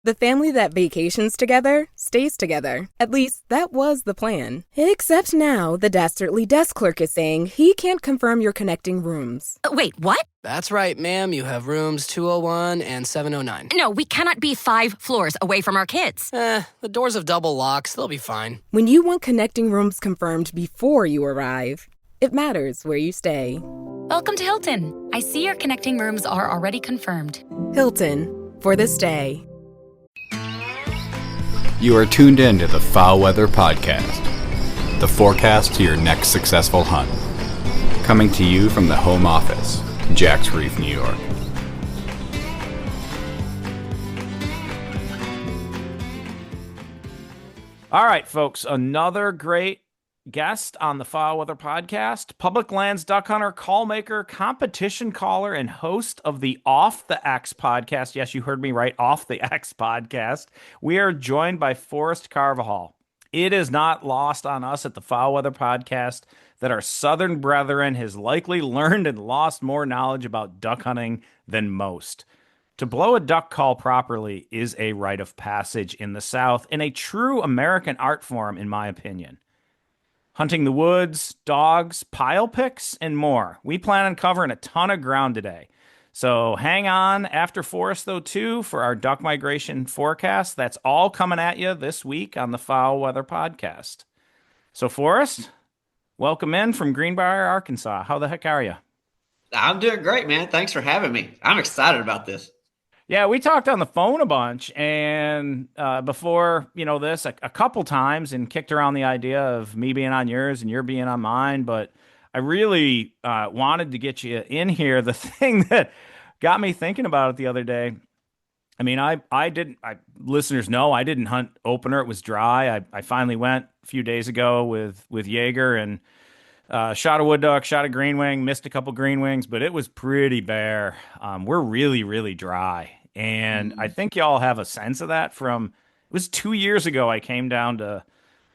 The family that vacations together stays together. At least, that was the plan. Except now, the dastardly desk clerk is saying he can't confirm your connecting rooms. Wait, what? That's right, ma'am. You have rooms 201 and 709. No, we cannot be 5 floors away from our kids. The doors have double locks. They'll be fine. When you want connecting rooms confirmed before you arrive, it matters where you stay. Welcome to Hilton. I see your connecting rooms are already confirmed. Hilton, for the stay. You are tuned in to the FowlWeather Podcast, the forecast to your next successful hunt. Coming to you from the home office, Jack's Reef, New York. All right, folks, another great guest on the FowlWeather Podcast, public lands duck hunter, call maker, competition caller, and host of the Off the X podcast. Yes, you heard me right, Off the X podcast. We are joined by Forrest Carvajal. It is not lost on us at the FowlWeather Podcast that our southern brethren has likely learned and lost more knowledge about duck hunting than most. To blow a duck call properly is a rite of passage in the South and a true American art form, in my opinion. Hunting the woods, dogs, pile picks, and more. We plan on covering a ton of ground today. So hang on after Forest, though, too, for our duck migration forecast. That's all coming at you this week on the FowlWeather Podcast. So, Forrest, welcome in from Greenbrier, Arkansas. How the heck are you? I'm doing great, man. Thanks for having me. I'm excited about this. Yeah, we talked on the phone a bunch, and before, this a couple times, and kicked around the idea of me being on yours and you're being on mine, but I really wanted to get you in here. The thing that got me thinking about it the other day, I mean, listeners know I didn't hunt opener. It was dry. I finally went a few days ago with Jaeger and shot a wood duck, shot a green wing, missed a couple green wings, but it was pretty bare. We're really, really dry. And I think y'all have a sense of that it was 2 years ago I came down to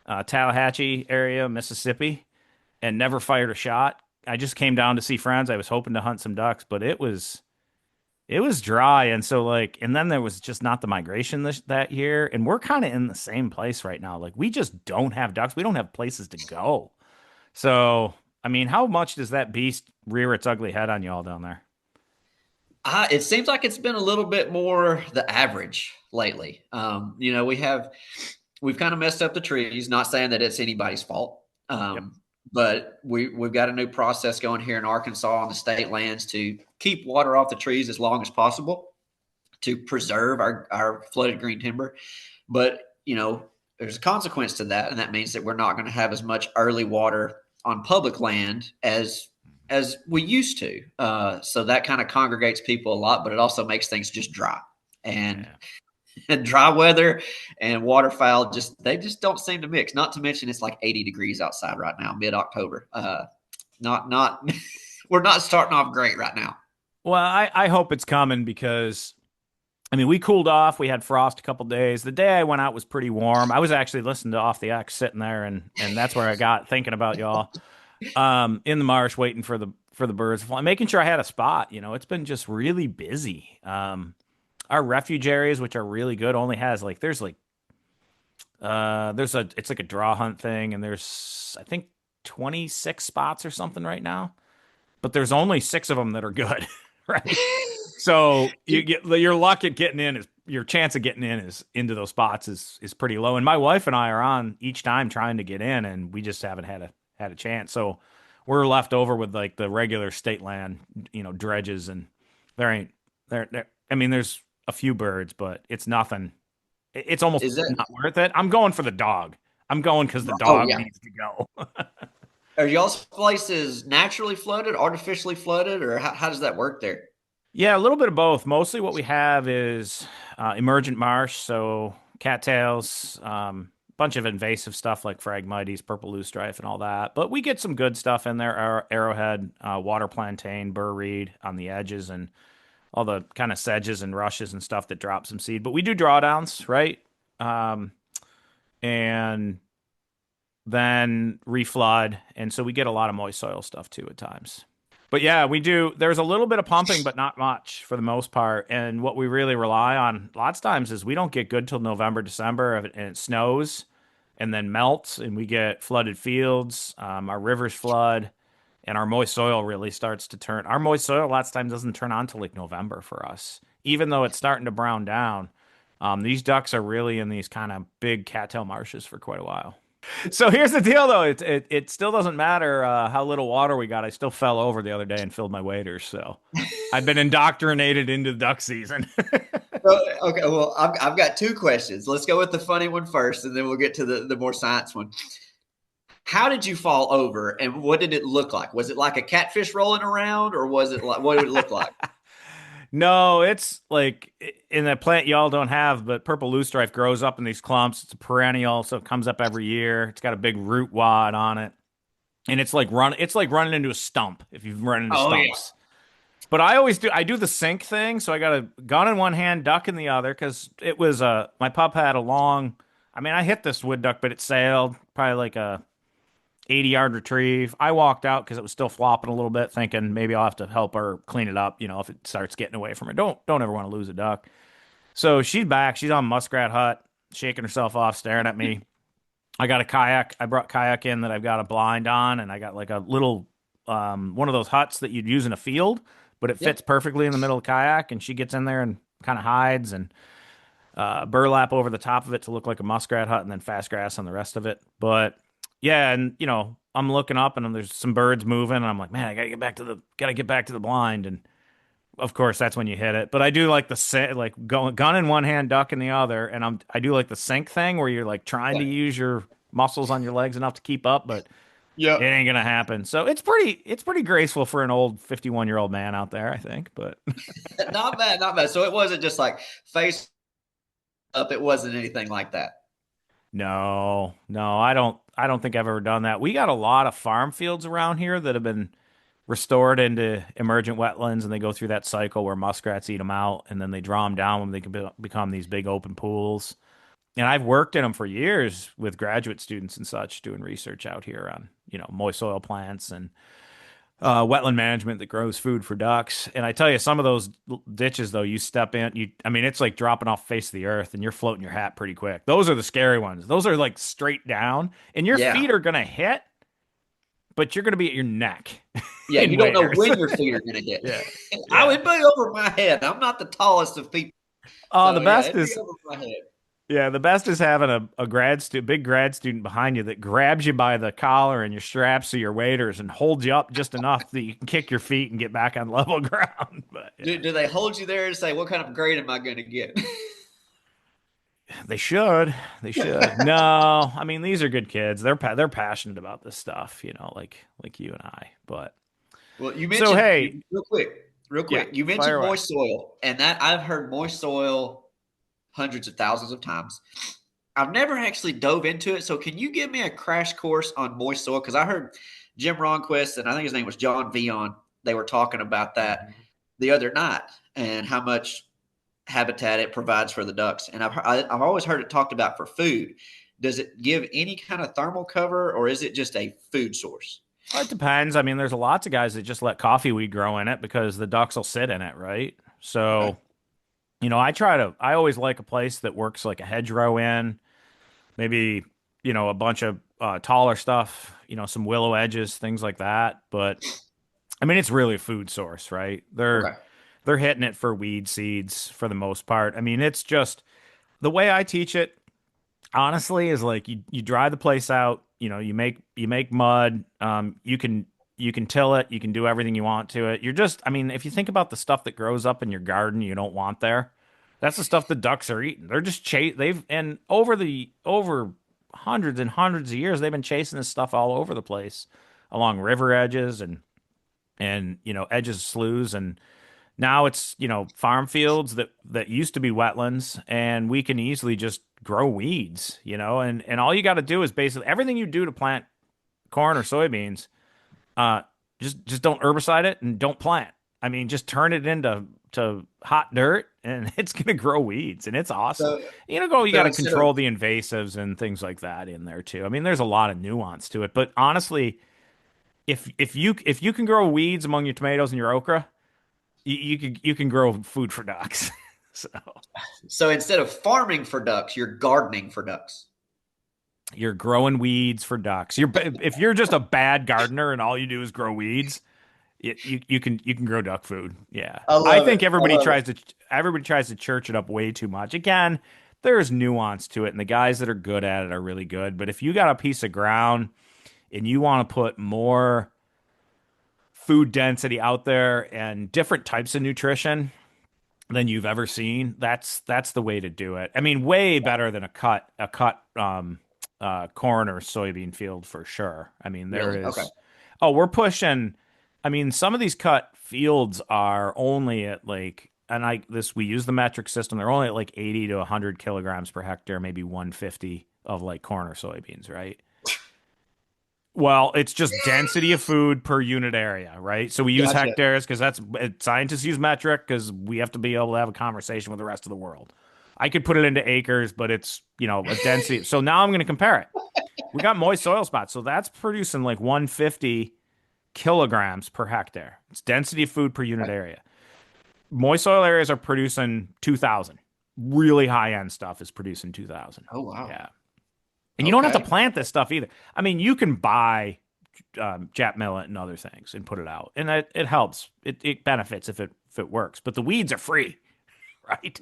Tallahatchie area, Mississippi, and never fired a shot. I just came down to see friends. I was hoping to hunt some ducks, but it was dry. And so and then there was just not the migration that year. And we're kind of in the same place right now. Like, we just don't have ducks. We don't have places to go. So, I mean, how much does that beast rear its ugly head on y'all down there? It seems like it's been a little bit more the average lately. We've kind of messed up the trees, not saying that it's anybody's fault. But we've got a new process going here in Arkansas on the state lands to keep water off the trees as long as possible to preserve our flooded green timber. But, there's a consequence to that, and that means that we're not going to have as much early water on public land as we used to. So that kind of congregates people a lot, but it also makes things just dry. And dry weather and waterfowl they just don't seem to mix. Not to mention it's like 80 degrees outside right now, mid-October. We're not starting off great right now. Well, I hope it's coming because, I mean, we cooled off. We had frost a couple days. The day I went out was pretty warm. I was actually listening to Off the X sitting there, and that's where I got thinking about y'all in the marsh, waiting for the birds to fly, making sure I had a spot. It's been just really busy. Our refuge areas, which are really good, only has it's like a draw hunt thing, and there's I think 26 spots or something right now, but there's only 6 of them that are good, right? So your luck at getting in your chance of getting in into those spots is pretty low. And my wife and I are on each time trying to get in, and we just haven't had a chance. So we're left over with like the regular state land, dredges, and there's a few birds, but it's nothing. It's almost not worth it. I'm going for the dog. I'm going because the dog needs to go. Are y'all's places naturally flooded, artificially flooded, or how does that work there? Yeah, a little bit of both. Mostly what we have is emergent marsh, so cattails, bunch of invasive stuff like Phragmites, purple loosestrife, and all that. But we get some good stuff in there, arrowhead, water plantain, burr reed on the edges, and all the kind of sedges and rushes and stuff that drop some seed. But we do drawdowns, right? And then reflood, and so we get a lot of moist soil stuff too at times. But yeah, we do. There's a little bit of pumping, but not much for the most part. And what we really rely on lots of times is we don't get good till November, December, and it snows and then melts, and we get flooded fields. Our rivers flood, and our moist soil really starts to turn. Our moist soil lots of times doesn't turn on till like November for us, even though it's starting to brown down. These ducks are really in these kind of big cattail marshes for quite a while. So here's the deal, though. It still doesn't matter how little water we got. I still fell over the other day and filled my waders. So I've been indoctrinated into duck season. Okay, well, I've got two questions. Let's go with the funny one first, and then we'll get to the more science one. How did you fall over, and what did it look like? Was it like a catfish rolling around, or was it like what did it look like? No, it's like in a plant y'all don't have, but purple loosestrife grows up in these clumps. It's a perennial, so it comes up every year. It's got a big root wad on it, and it's like running into a stump if you've run into stumps. Yeah. But I do the sink thing, so I got a gun in one hand, duck in the other, because it was my pup had a long. I mean, I hit this wood duck, but it sailed probably like a 80-yard retrieve. I walked out because it was still flopping a little bit, thinking maybe I'll have to help her clean it up, if it starts getting away from her. Don't ever want to lose a duck. So she's back. She's on muskrat hut, shaking herself off, staring at me. I got a kayak. I brought kayak in that I've got a blind on, and I got like a little one of those huts that you'd use in a field, but it fits perfectly in the middle of the kayak, and she gets in there and kind of hides and burlap over the top of it to look like a muskrat hut, and then fast grass on the rest of it. But yeah, and I'm looking up and there's some birds moving, and I'm like, man, I gotta get back to the blind, and of course that's when you hit it. But I do like gun in one hand, duck in the other, and I do like the sink thing where you're like trying to use your muscles on your legs enough to keep up, but it ain't gonna happen. So it's pretty graceful for an old 51-year-old man out there, I think. But not bad. So it wasn't just like face up. It wasn't anything like that. No, I don't think I've ever done that. We got a lot of farm fields around here that have been restored into emergent wetlands, and they go through that cycle where muskrats eat them out, and then they draw them down when they can become these big open pools. And I've worked in them for years with graduate students and such, doing research out here on moist soil plants and wetland management that grows food for ducks. And I tell you, some of those ditches, though, you step in, it's like dropping off the face of the earth, and you're floating your hat pretty quick. Those are the scary ones. Those are like straight down, and your feet are going to hit, but you're going to be at your neck. Yeah, you don't know when your feet are going to hit. Yeah. I would be over my head. I'm not the tallest of people. Oh, so, the best is over my head. Yeah, the best is having a big grad student behind you that grabs you by the collar and your straps of your waders and holds you up just enough that you can kick your feet and get back on level ground. But, yeah. Do they hold you there and say, what kind of grade am I going to get? They should. No, I mean, these are good kids. They're passionate about this stuff, like you and I. But well, you mentioned real quick. You mentioned moist soil, and that I've heard moist soil hundreds of thousands of times. I've never actually dove into it. So can you give me a crash course on moist soil? Because I heard Jim Ronquist, and I think his name was John Vion. They were talking about that the other night and how much habitat it provides for the ducks. And I've always heard it talked about for food. Does it give any kind of thermal cover, or is it just a food source? Well, it depends. I mean, there's lots of guys that just let coffee weed grow in it because the ducks will sit in it, right? So, I always like a place that works like a hedgerow in, maybe, a bunch of taller stuff, some willow edges, things like that. But I mean, it's really a food source, right? They're hitting it for weed seeds for the most part. I mean, it's just the way I teach it, honestly, is like you dry the place out, you make mud, you can till it, you can do everything you want to it. If you think about the stuff that grows up in your garden you don't want there, that's the stuff the ducks are eating. They're just over hundreds and hundreds of years, they've been chasing this stuff all over the place along river edges and edges of sloughs. And now it's, farm fields that used to be wetlands, and we can easily just grow weeds, and all you got to do is basically everything you do to plant corn or soybeans, just don't herbicide it and don't plant. I mean, just turn it into hot dirt, and it's going to grow weeds, and it's awesome. So, you got to control the invasives and things like that in there too. I mean, there's a lot of nuance to it, but honestly, if you can grow weeds among your tomatoes and your okra, you can grow food for ducks. So instead of farming for ducks, you're gardening for ducks. You're growing weeds for ducks. If you're just a bad gardener and all you do is grow weeds, you can grow duck food. Yeah, I think everybody tries to church it up way too much. Again, there's nuance to it, and the guys that are good at it are really good. But if you got a piece of ground and you want to put more food density out there and different types of nutrition than you've ever seen, that's the way to do it. I mean, way better than a cut corn or soybean field for sure. I mean, there Really? is. Okay. Oh, we're pushing. I mean, some of these cut fields are only at like, and we use the metric system. They're only at like 80 to 100 kilograms per hectare, maybe 150 of like corn or soybeans, right? Well, it's just density of food per unit area, right? So we use Gotcha. hectares because scientists use metric because we have to be able to have a conversation with the rest of the world. I could put it into acres, but it's, a density. So now I'm going to compare it. We got moist soil spots. So that's producing like 150 kilograms per hectare. It's density of food per unit area. Moist soil areas are producing 2,000. Really high end stuff is producing 2,000. Oh, wow. Yeah. And you don't have to plant this stuff either. I mean, you can buy Jap millet and other things and put it out. And it helps. It benefits if it works. But the weeds are free.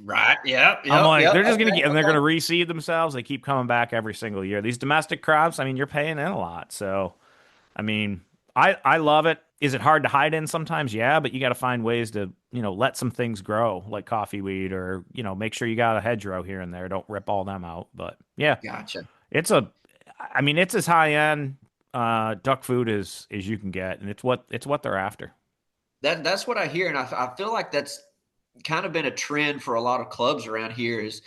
Right. Yeah. I'm like, they're just going to and they're going to reseed themselves. They keep coming back every single year. These domestic crops, I mean, you're paying in a lot. So, I mean, I love it. Is it hard to hide in sometimes? Yeah, but you got to find ways to, let some things grow like coffee weed or, make sure you got a hedgerow here and there. Don't rip all them out. But yeah, Gotcha. it's as high end duck food as you can get. And it's what they're after. That's what I hear. And I feel like that's kind of been a trend for a lot of clubs around here is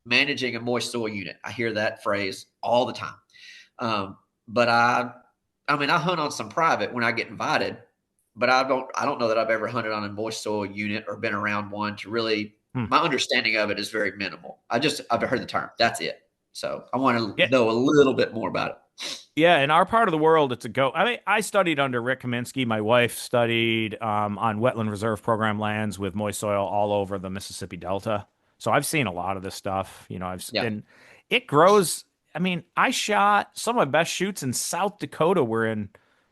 managing a moist soil unit. I hear that phrase all the time. But I hunt on some private when I get invited, but I don't know that I've ever hunted on a moist soil unit or been around one to really, my understanding of it is very minimal. I've heard the term. That's it. So I want to know a little bit more about it. Yeah, in our part of the world, it's a go. I mean, I studied under Rick Kaminsky. My wife studied on wetland reserve program lands with moist soil all over the Mississippi Delta. So I've seen a lot of this stuff. And it grows. I mean, I shot some of my best shoots in South Dakota were in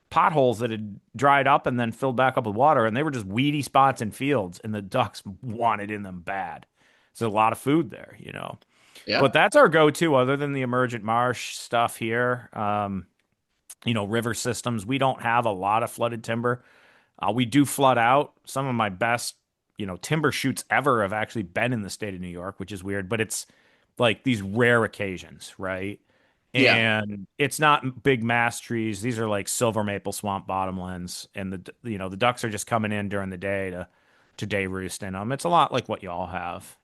potholes that had dried up and then filled back up with water, and they were just weedy spots in fields, and the ducks wanted in them bad. There's a lot of food there, Yeah. But that's our go-to other than the emergent marsh stuff here. River systems. We don't have a lot of flooded timber. We do flood out. Some of my best, timber shoots ever have actually been in the state of New York, which is weird, but it's like these rare occasions, right? And it's not big mass trees. These are like silver maple swamp bottomlands. And the ducks are just coming in during the day to day roost in them. It's a lot like what y'all have.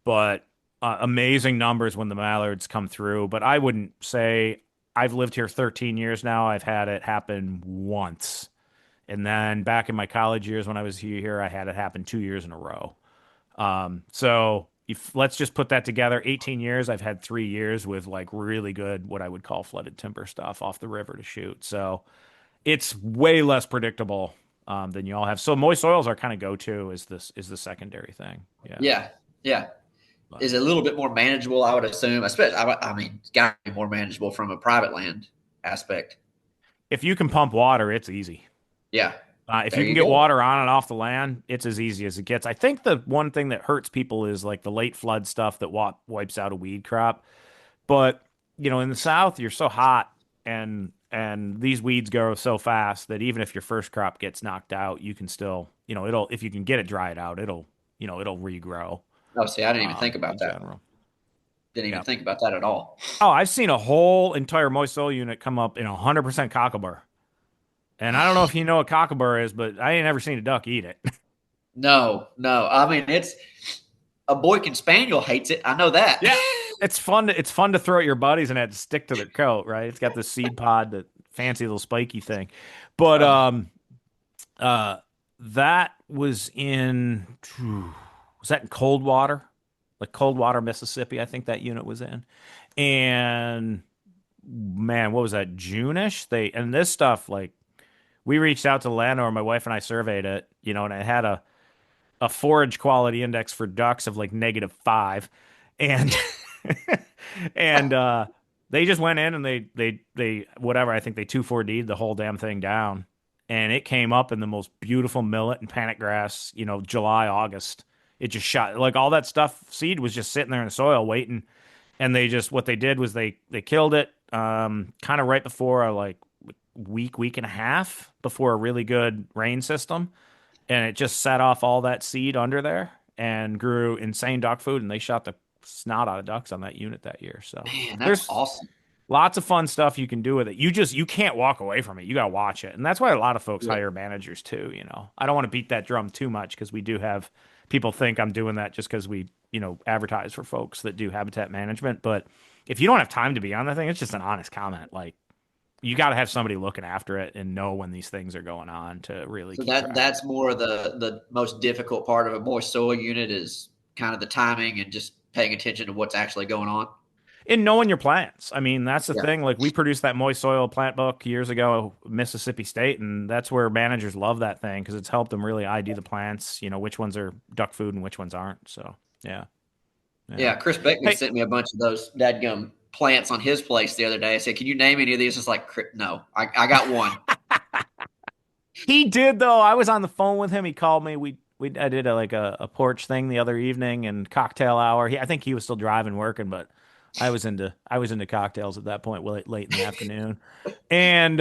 But amazing numbers when the mallards come through. But I wouldn't say I've lived here 13 years now. I've had it happen once. And then back in my college years when I was here, I had it happen 2 years in a row. So let's just put that together. 18 years, I've had 3 years with like really good, what I would call flooded timber stuff off the river to shoot. So it's way less predictable than you all have. So moist soils are kind of go-to is the secondary thing. Yeah. Is it a little bit more manageable, I would assume, especially, it's got to be more manageable from a private land aspect. If you can pump water, it's easy. Yeah. If you can get water on and off the land, it's as easy as it gets. I think the one thing that hurts people is like the late flood stuff that wipes out a weed crop. But, in the South, you're so hot and these weeds grow so fast that even if your first crop gets knocked out, you can still, if you can get it dried out, it'll regrow. Oh, see, I didn't even think about that. General. Didn't even think about that at all. Oh, I've seen a whole entire moist soil unit come up in 100% cocklebur. And I don't know if you know what cocklebur is, but I ain't ever seen a duck eat it. No. I mean, it's a Boykin Spaniel hates it. I know that. Yeah, it's fun to throw at your buddies and have to stick to their coat, right? It's got the seed pod, the fancy little spiky thing. But that was in Coldwater, like Coldwater, Mississippi? I think that unit was in, and man, what was that, June-ish? And this stuff, like, we reached out to the landowner, my wife and I surveyed it, and it had a forage quality index for ducks of like -5. And and they just went in and they whatever, I think they 2,4-D'd the whole damn thing down. And it came up in the most beautiful millet and panic grass, July, August. It just shot, like, all that stuff, seed was just sitting there in the soil waiting. And what they did was they killed it kind of right before a week and a half before a really good rain system. And it just set off all that seed under there and grew insane duck food. And they shot the snot out of ducks on that unit that year. So Man, there's that's awesome. lots of fun stuff you can do with it. You can't walk away from it. You got to watch it. And that's why a lot of folks hire managers too. I don't want to beat that drum too much because we do have people think I'm doing that just because we, advertise for folks that do habitat management. But if you don't have time to be on the thing, it's just an honest comment. Like, you got to have somebody looking after it and know when these things are going on to really. So that's more of the most difficult part of a moist soil unit is kind of the timing and just paying attention to what's actually going on. And knowing your plants. I mean, that's the thing. Like, we produced that moist soil plant book years ago, Mississippi State, and that's where managers love that thing because it's helped them really ID the plants, which ones are duck food and which ones aren't. So, yeah. Chris Beckman sent me a bunch of those dadgum plants on his place the other day. I said, "Can you name any of these?" It's like, no, I got one. He did, though. I was on the phone with him. He called me. I did a porch thing the other evening and cocktail hour. I think he was still driving, working, but I was into cocktails at that point, late in the afternoon. And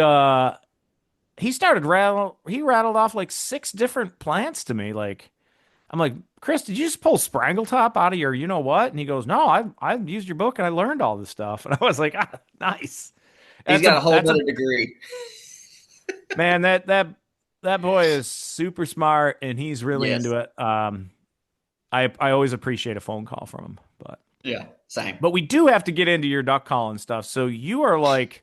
he rattled off like 6 different plants to me. Like, I'm like, Chris, did you just pull Sprangletop out of your what? And he goes, no, I used your book and I learned all this stuff. And I was like, nice. He's got a whole other degree. Man, that boy is super smart and he's really into it. I always appreciate a phone call from him. But yeah, same. But we do have to get into your duck calling stuff. So you are like,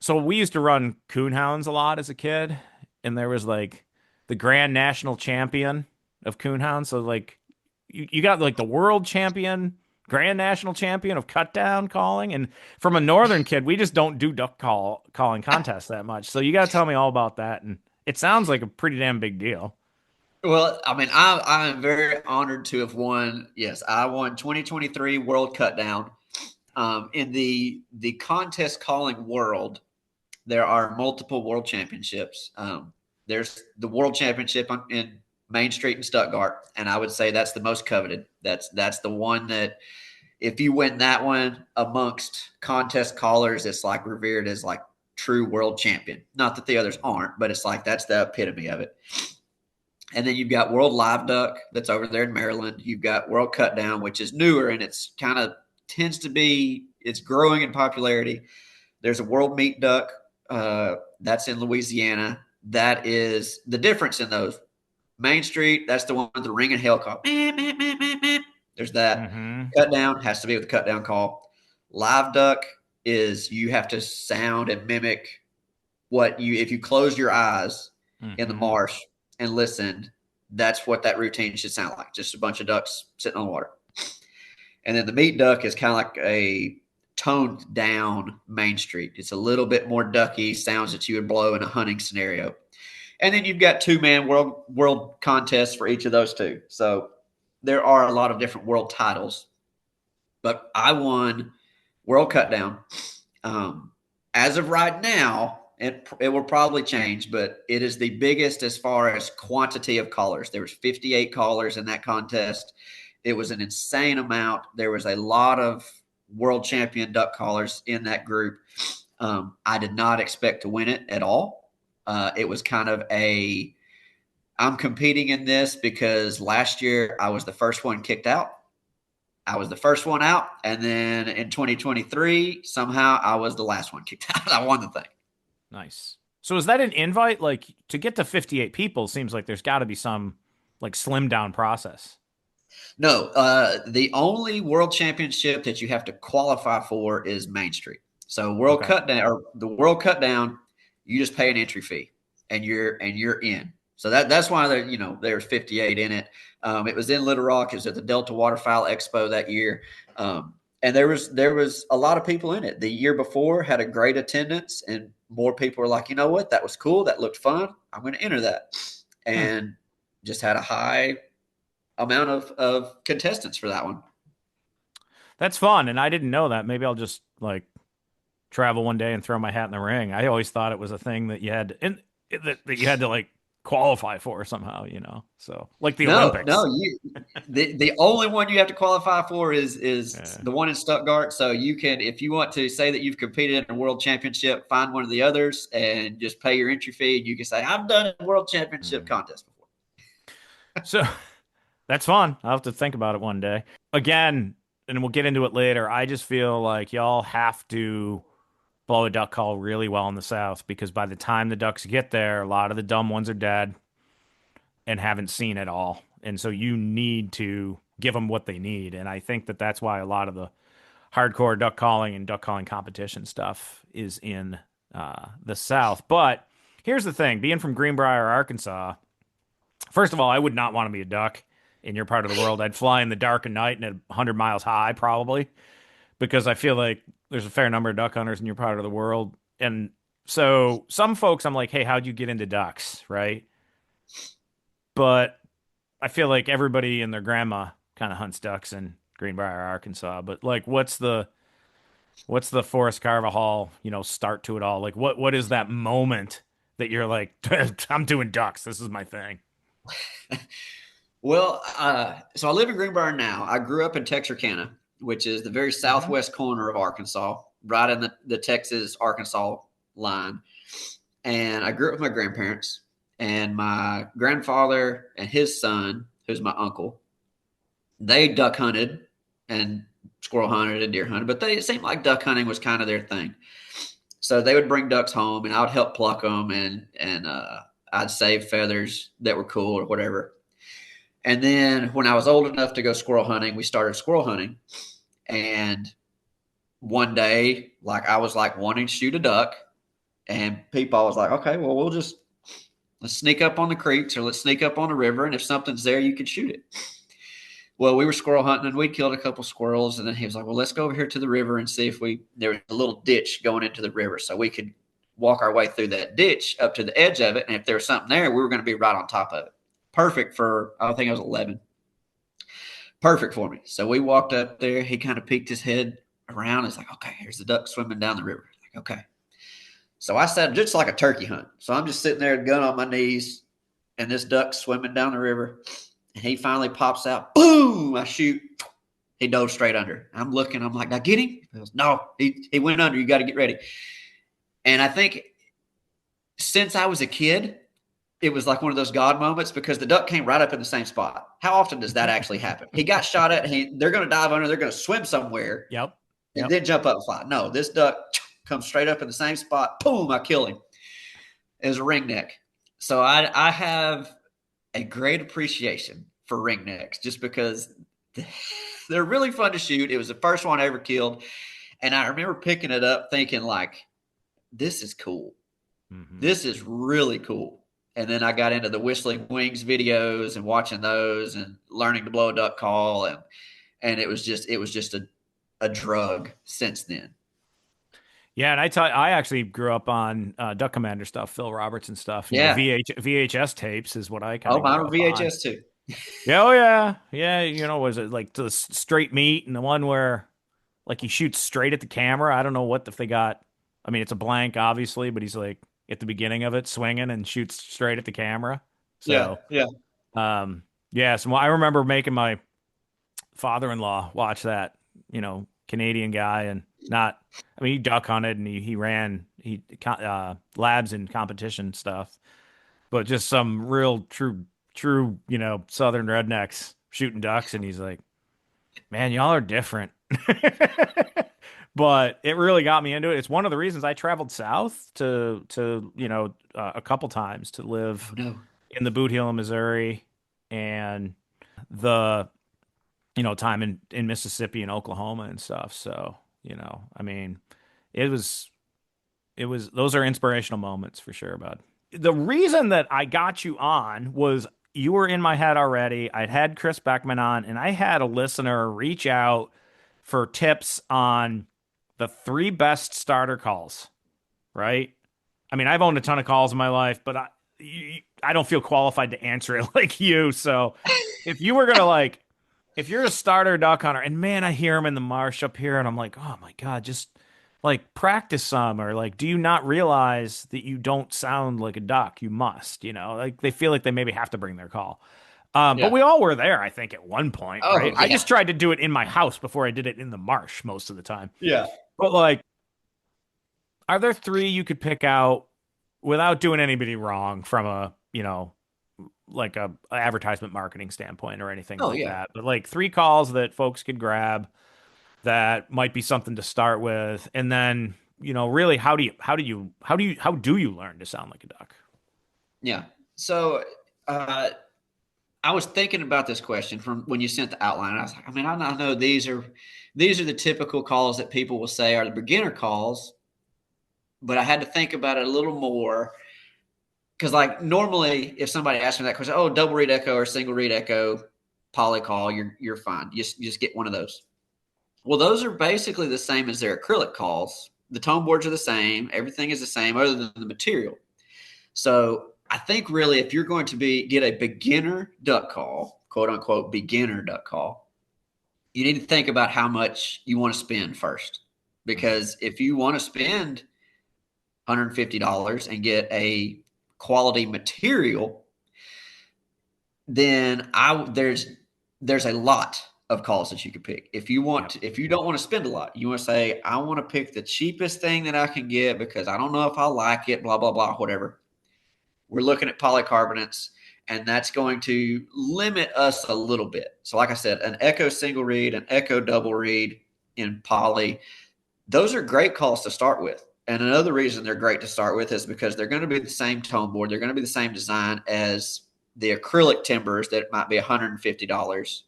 so we used to run coonhounds a lot as a kid, and there was like the Grand National Champion of coonhounds. So like you got like the world champion, Grand National Champion of cut down calling. And from a northern kid, we just don't do duck calling contests that much. So you got to tell me all about that. And it sounds like a pretty damn big deal. Well, I mean, I'm very honored to have won. Yes, I won 2023 World Cut Down. In the contest calling world, there are multiple world championships. There's the World Championship in Main Street in Stuttgart, and I would say that's the most coveted. That's the one that if you win that one amongst contest callers, it's like revered as like true world champion. Not that the others aren't, but it's like that's the epitome of it. And then you've got World Live Duck that's over there in Maryland. You've got World Cut Down, which is newer and it's kind of tends to be it's growing in popularity. There's a World Meat Duck that's in Louisiana. That is the difference in those. Main Street, that's the one with the ring and hail call. There's that. Mm-hmm. Cut Down has to be with the cut down call. Live Duck is you have to sound and mimic if you close your eyes in the marsh and listen, that's what that routine should sound like. Just a bunch of ducks sitting on the water. And then the Meat Duck is kind of like a toned down Main Street. It's a little bit more ducky sounds that you would blow in a hunting scenario. And then you've got 2-man world contests for each of those two. So there are a lot of different world titles. But I won World Cut Down. As of right now, it will probably change, but it is the biggest as far as quantity of callers. There was 58 callers in that contest. It was an insane amount. There was a lot of world champion duck callers in that group. I did not expect to win it at all. It was kind of I'm competing in this because last year I was the first one kicked out. I was the first one out. And then in 2023, somehow I was the last one kicked out. I won the thing. Nice. So is that an invite? Like, to get to 58 people seems like there's got to be some like slim down process. No, the only world championship that you have to qualify for is Main Street. So Cut Down or the World Cut Down, you just pay an entry fee and you're in. So that's why there's 58 in it. It was in Little Rock. It was at the Delta Waterfowl Expo that year. And there was a lot of people in it. The year before had a great attendance, and more people were like, you know what, that was cool. That looked fun. I'm going to enter that. And just had a high amount of contestants for that one. That's fun. And I didn't know that. Maybe I'll just like travel one day and throw my hat in the ring. I always thought it was a thing that you had that you had to like qualify for somehow, you know? So like the Olympics. No, the only one you have to qualify for is the one in Stuttgart. So you can, if you want to say that you've competed in a world championship, find one of the others and just pay your entry fee. And you can say, I've done a world championship contest before. So that's fun. I'll have to think about it one day. Again, and we'll get into it later, I just feel like y'all have to blow a duck call really well in the South, because by the time the ducks get there, a lot of the dumb ones are dead and haven't seen it all. And so you need to give them what they need. And I think that that's why a lot of the hardcore duck calling and duck calling competition stuff is in the South. But here's the thing, being from Greenbrier, Arkansas, first of all, I would not want to be a duck in your part of the world. I'd fly in the dark at night and at 100 miles high probably, because I feel like there's a fair number of duck hunters in your part of the world. And so some folks, I'm like, hey, how'd you get into ducks, right? But I feel like everybody and their grandma kind of hunts ducks in Greenbrier, Arkansas. But like, what's the Forrest Carvajal, start to it all? Like, what is that moment that you're like, I'm doing ducks, this is my thing? Well, so I live in Greenbrier now. I grew up in Texarkana, which is the very southwest corner of Arkansas, right in the Texas-Arkansas line. And I grew up with my grandparents, and my grandfather and his son, who's my uncle, they duck hunted and squirrel hunted and deer hunted, but it seemed like duck hunting was kind of their thing. So they would bring ducks home, and I would help pluck them, and I'd save feathers that were cool or whatever. And then when I was old enough to go squirrel hunting, we started squirrel hunting. And one day, like, I was like wanting to shoot a duck, and people was like, okay, well, let's sneak up on the creeks, or let's sneak up on the river. And if something's there, you can shoot it. Well, we were squirrel hunting, and we killed a couple squirrels. And then he was like, well, let's go over here to the river and see if there was a little ditch going into the river. So we could walk our way through that ditch up to the edge of it. And if there was something there, we were going to be right on top of it. Perfect for, I think I was 11. Perfect for me. So we walked up there. He kind of peeked his head around. It's like, okay, here's the duck swimming down the river. Like, okay. So I sat just like a turkey hunt. So I'm just sitting there, gun on my knees, and this duck's swimming down the river. And he finally pops out. Boom! I shoot. He dove straight under. I'm looking. I'm like, did I get him? He goes, no, he went under. You got to get ready. And I think since I was a kid, it was like one of those God moments, because the duck came right up in the same spot. How often does that actually happen? He got shot at. They're going to dive under. They're going to swim somewhere. Yep. And then jump up and fly. No, this duck comes straight up in the same spot. Boom, I kill him. It was a ringneck. So I have a great appreciation for ringnecks, just because they're really fun to shoot. It was the first one I ever killed. And I remember picking it up thinking, like, this is cool. Mm-hmm. This is really cool. And then I got into the Whistling Wings videos and watching those and learning to blow a duck call. And it was just a drug since then. Yeah. And I actually grew up on Duck Commander stuff, Phil Robertson stuff. VHS tapes is what I kind of. Oh, mine were VHS too. Yeah. Oh yeah. Yeah. Was it like the straight meat, and the one where like he shoots straight at the camera? I don't know if they got, I mean, it's a blank obviously, but he's like at the beginning of it swinging and shoots straight at the camera. So, yeah. So I remember making my father-in-law watch that, Canadian guy, and he duck hunted and he ran labs and competition stuff, but just some real true, Southern rednecks shooting ducks. And he's like, man, y'all are different. But it really got me into it. It's one of the reasons I traveled south to a couple times to live in the Boot Heel, Missouri, and the time in Mississippi and Oklahoma and stuff. So it was those are inspirational moments for sure, bud. The reason that I got you on was you were in my head already. I'd had Chris Beckman on, and I had a listener reach out for tips on the 3 best starter calls, right? I mean, I've owned a ton of calls in my life, but I don't feel qualified to answer it like you. So if you were going to if you're a starter duck hunter, and man, I hear them in the marsh up here and I'm like, oh my God, just practice some, or do you not realize that you don't sound like a duck? You must, they feel like they maybe have to bring their call. But we all were there, I think, at one point, right? Yeah. I just tried to do it in my house before I did it in the marsh most of the time. Yeah. But are there 3 you could pick out without doing anybody wrong from a advertisement marketing standpoint or anything that? But 3 calls that folks could grab that might be something to start with, and then really how do you learn to sound like a duck? Yeah. So I was thinking about this question from when you sent the outline. I was like, I know these are the typical calls that people will say are the beginner calls, but I had to think about it a little more, because normally if somebody asks me that question, oh, double reed echo or single reed echo poly call, you're fine. You just get one of those. Well, those are basically the same as their acrylic calls. The tone boards are the same. Everything is the same other than the material. So I think really if you're going to get a beginner duck call, quote unquote beginner duck call, you need to think about how much you want to spend first. Because if you want to spend $150 and get a quality material, then there's a lot of calls that you could pick. If you don't want to spend a lot, you want to say, I want to pick the cheapest thing that I can get because I don't know if I like it, blah, blah, blah, whatever. We're looking at polycarbonates, and that's going to limit us a little bit. So like I said, an echo single reed, an echo double reed in poly, those are great calls to start with. And another reason they're great to start with is because they're going to be the same tone board. They're going to be the same design as the acrylic timbers that might be $150.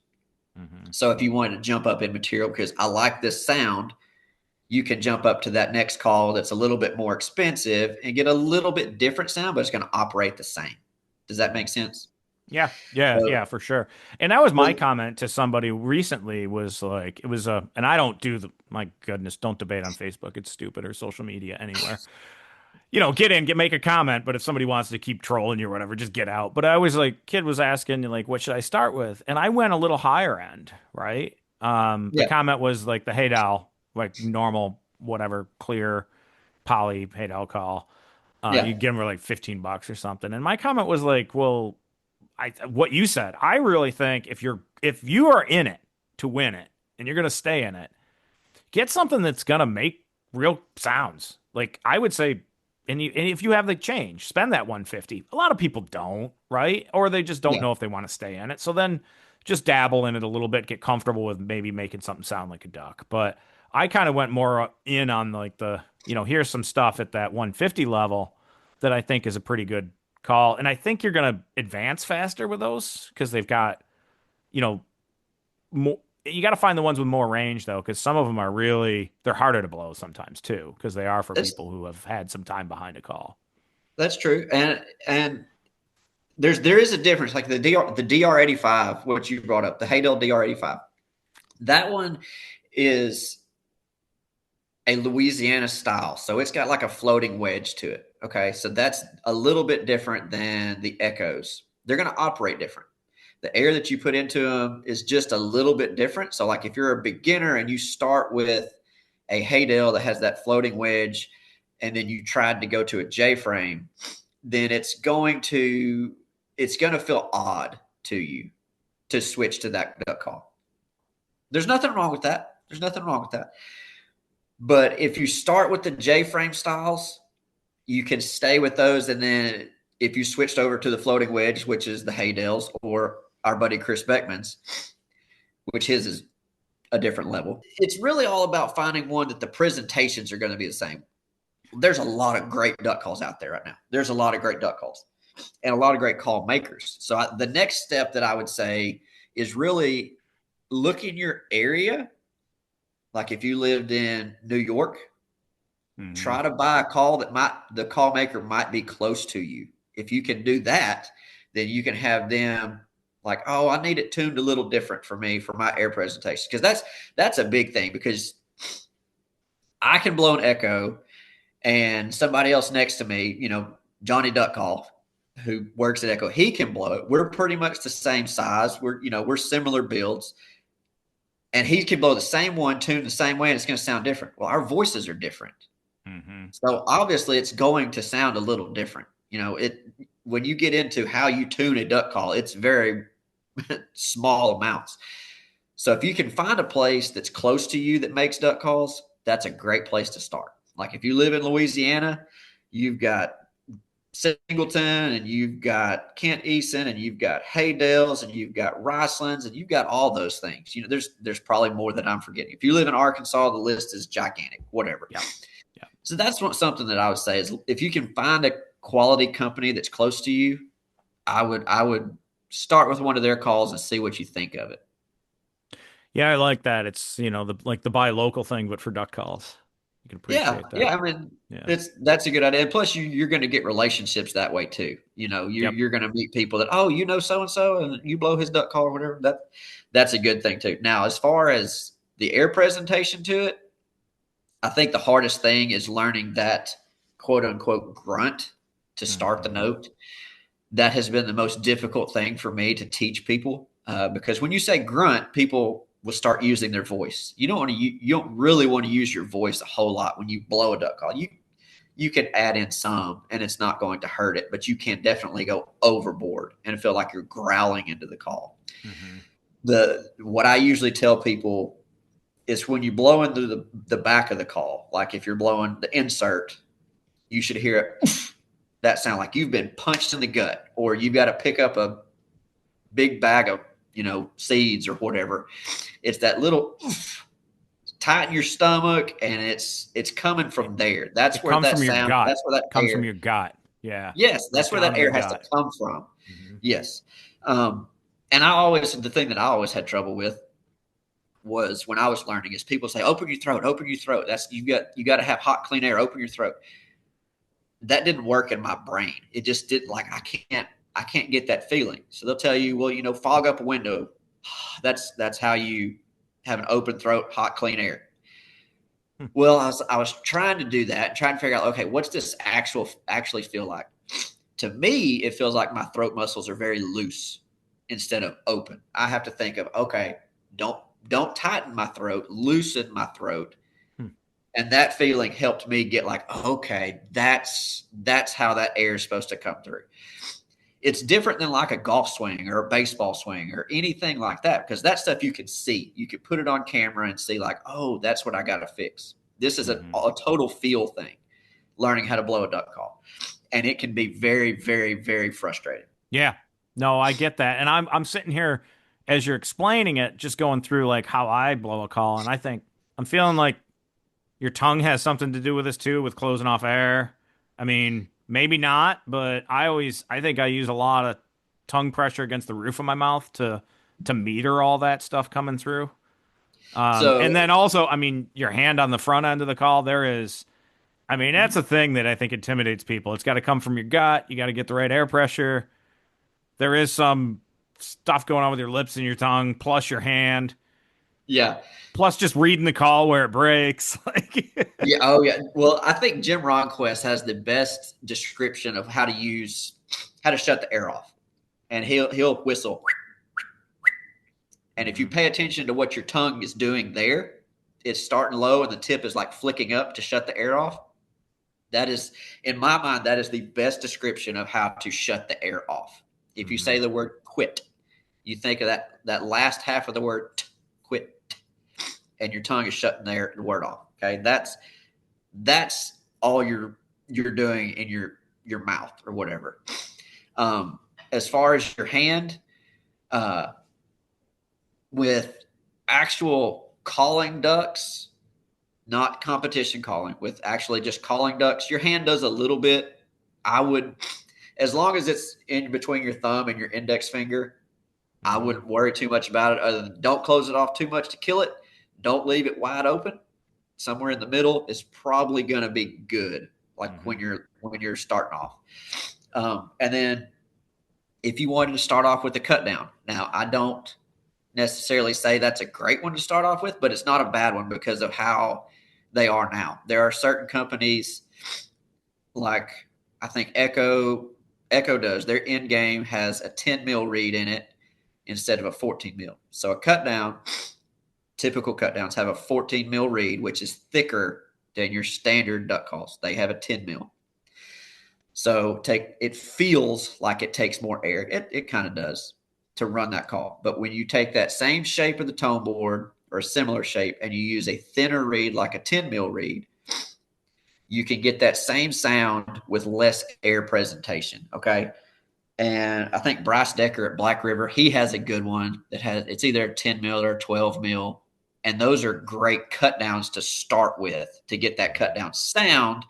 So if you wanted to jump up in material because I like this sound, you can jump up to that next call that's a little bit more expensive and get a little bit different sound, but it's going to operate the same. Does that make sense? Yeah, for sure. And that was my comment to somebody recently was it was and I don't do my goodness, don't debate on Facebook. It's stupid, or social media anywhere. Make a comment, but if somebody wants to keep trolling you or whatever, just get out. But I always kid was asking what should I start with? And I went a little higher end, right? The comment was the Haydal, normal, whatever, clear poly Haydal call. You give them $15 or something. And my comment was well, what you said, I really think if you are in it to win it and you're going to stay in it, get something that's going to make real sounds. I would say, and if you have the change, spend that $150. A lot of people don't, right? Or they just don't know if they want to stay in it. So then just dabble in it a little bit, get comfortable with maybe making something sound like a duck. But I kind of went more in on here's some stuff at that 150 level that I think is a pretty good call. And I think you're going to advance faster with those because they've got, more. You got to find the ones with more range, though, because some of them are they're harder to blow sometimes, too, because they are for people who have had some time behind a call. That's true. And there is a difference. Like the DR85, what you brought up, the Haydel DR85, that one is a Louisiana style. So it's got a floating wedge to it. Okay. So that's a little bit different than the Echoes. They're going to operate different. The air that you put into them is just a little bit different. So if you're a beginner and you start with a Haydel that has that floating wedge, and then you tried to go to a J-frame, then it's going to feel odd to you to switch to that duck call. There's nothing wrong with that. But if you start with the J-frame styles, you can stay with those. And then if you switched over to the floating wedge, which is the Haydels, or our buddy Chris Beckman's, which his is a different level. It's really all about finding one that the presentations are going to be the same. There's a lot of great duck calls out there right now. There's a lot of great duck calls and a lot of great call makers. So the next step that I would say is really look in your area. Like if you lived in New York, try to buy a call the call maker might be close to you. If you can do that, then you can have them Like, oh, I need it tuned a little different for me for my air presentation. Because that's a big thing, because I can blow an echo and somebody else next to me, Johnny Duck Call, who works at Echo, he can blow it. We're pretty much the same size. We're similar builds. And he can blow the same one, tuned the same way, and it's going to sound different. Well, our voices are different. Mm-hmm. So obviously it's going to sound a little different. When you get into how you tune a duck call, it's very small amounts. So if you can find a place that's close to you that makes duck calls, that's a great place to start. Like if you live in Louisiana, you've got Singleton, and you've got Kent Eason, and you've got Haydales, and you've got Ricelands, and you've got all those things. There's probably more that I'm forgetting. If you live in Arkansas, the list is gigantic, whatever. Yeah. So that's something that I would say is, if you can find a quality company that's close to you, I would start with one of their calls and see what you think of it. Yeah, I like that. It's, the buy local thing, but for duck calls. You can appreciate that. Yeah. I mean, that's a good idea. And plus, you're going to get relationships that way too. You're going to meet people that, so-and-so, and you blow his duck call or whatever. That's a good thing too. Now, as far as the air presentation to it, I think the hardest thing is learning that quote unquote grunt to start the note. That has been the most difficult thing for me to teach people, because when you say grunt, people will start using their voice. You don't really want to use your voice a whole lot when you blow a duck call. You can add in some, and it's not going to hurt it, but you can definitely go overboard and feel like you're growling into the call. Mm-hmm. What I usually tell people is, when you blow into the back of the call, like if you're blowing the insert, you should hear it. That sound like you've been punched in the gut, or you've got to pick up a big bag of seeds or whatever. It's that little tighten your stomach, and it's coming from there. That's where that sound. That's where that comes from your gut. Yeah. Yes, that's where that air has to come from. Mm-hmm. Yes. And the thing that I always had trouble with was, when I was learning, is people say, open your throat, open your throat. That's you got to have hot, clean air, open your throat. That didn't work in my brain. It just didn't, like, I can't get that feeling. So they'll tell you, well, fog up a window. That's how you have an open throat, hot, clean air. Well, I was trying to do that, trying to figure out, okay, what's this actually feel like? To me, it feels like my throat muscles are very loose instead of open. I have to think of, okay, don't tighten my throat, loosen my throat. And that feeling helped me get like, okay, that's how that air is supposed to come through. It's different than like a golf swing or a baseball swing or anything like that, because that stuff you can see. You can put it on camera and see like, oh, that's what I got to fix. This is a total feel thing, learning how to blow a duck call. And it can be very, very, very frustrating. Yeah, no, I get that. And I'm sitting here as you're explaining it, just going through like how I blow a call. And I'm feeling like your tongue has something to do with this too, with closing off air. I mean, maybe not, but I think I use a lot of tongue pressure against the roof of my mouth to meter all that stuff coming through. And then also, I mean, your hand on the front end of the call, that's a thing that I think intimidates people. It's got to come from your gut. You got to get the right air pressure. There is some stuff going on with your lips and your tongue, plus your hand. Yeah. Plus just reading the call where it breaks. Yeah. Oh, yeah. Well, I think Jim Ronquist has the best description of how to shut the air off. And he'll whistle. And if you pay attention to what your tongue is doing there, it's starting low and the tip is like flicking up to shut the air off. That is, in my mind, that is the best description of how to shut the air off. If you say the word quit, you think of that last half of the word quit, and your tongue is shutting the word off. Okay, that's all you're doing in your mouth or whatever. As far as your hand, with actual calling ducks, not competition calling, with actually just calling ducks, your hand does a little bit. I would, as long as it's in between your thumb and your index finger, I wouldn't worry too much about it, other than don't close it off too much to kill it. Don't leave it wide open. Somewhere in the middle is probably going to be good, like when you're starting off. And then if you wanted to start off with a cut down. Now, I don't necessarily say that's a great one to start off with, but it's not a bad one because of how they are now. There are certain companies like I think Echo does. Their end game has a 10 mil reed in it instead of a 14 mil. So a cut down, typical cut downs have a 14 mil reed, which is thicker than your standard duck calls. They have a 10 mil. So it feels like it takes more air. It kind of does to run that call. But when you take that same shape of the tone board or a similar shape and you use a thinner reed like a 10 mil reed, you can get that same sound with less air presentation. Okay. And I think Bryce Decker at Black River, he has a good one it's either a 10 mil or a 12 mil. And those are great cut downs to start with to get that cut down sound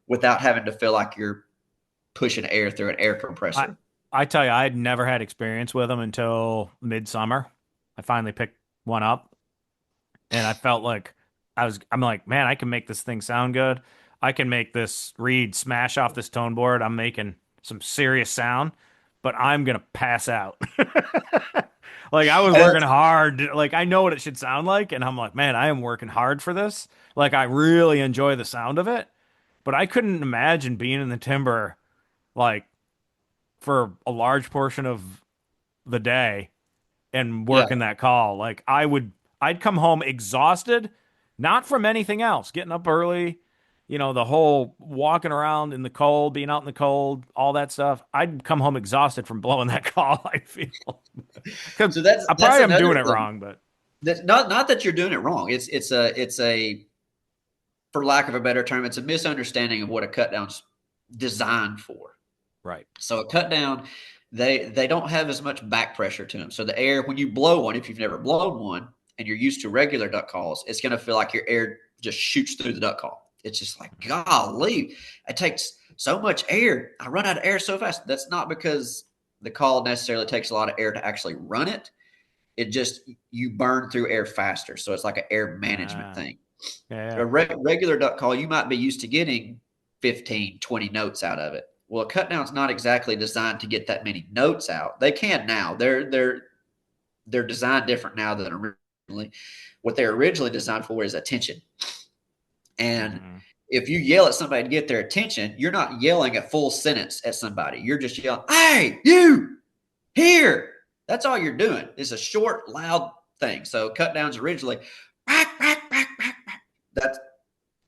without having to feel like you're pushing air through an air compressor. I tell you, I had never had experience with them until midsummer. I finally picked one up, and I felt like I'm like, man, I can make this thing sound good. I can make this reed smash off this tone board. I'm making some serious sound, but I'm going to pass out. Like I was working hard. Like I know what it should sound like. And I'm like, man, I am working hard for this. Like I really enjoy the sound of it, but I couldn't imagine being in the timber like for a large portion of the day and working that call. Like I'd come home exhausted, not from anything else, getting up early, the whole walking around in the cold, being out in the cold, all that stuff. I'd come home exhausted from blowing that call, I feel. So that's I probably am doing thing. it wrong, but that's not that you're doing it wrong. It's a for lack of a better term, it's a misunderstanding of what a cut down's designed for. Right. So a cut down, they don't have as much back pressure to them. So the air, when you blow one, if you've never blown one and you're used to regular duck calls, it's going to feel like your air just shoots through the duck call. It's just like, golly, it takes so much air. I run out of air so fast. That's not because the call necessarily takes a lot of air to actually run it. It just, you burn through air faster. So it's like an air management thing. Yeah. A regular duck call, you might be used to getting 15, 20 notes out of it. Well, a cut down's not exactly designed to get that many notes out. They can now. They're designed different now than originally. What they're originally designed for is attention. And if you yell at somebody to get their attention, you're not yelling a full sentence at somebody. You're just yelling, "Hey, you, here." That's all you're doing. It's a short, loud thing. So cut downs originally, that's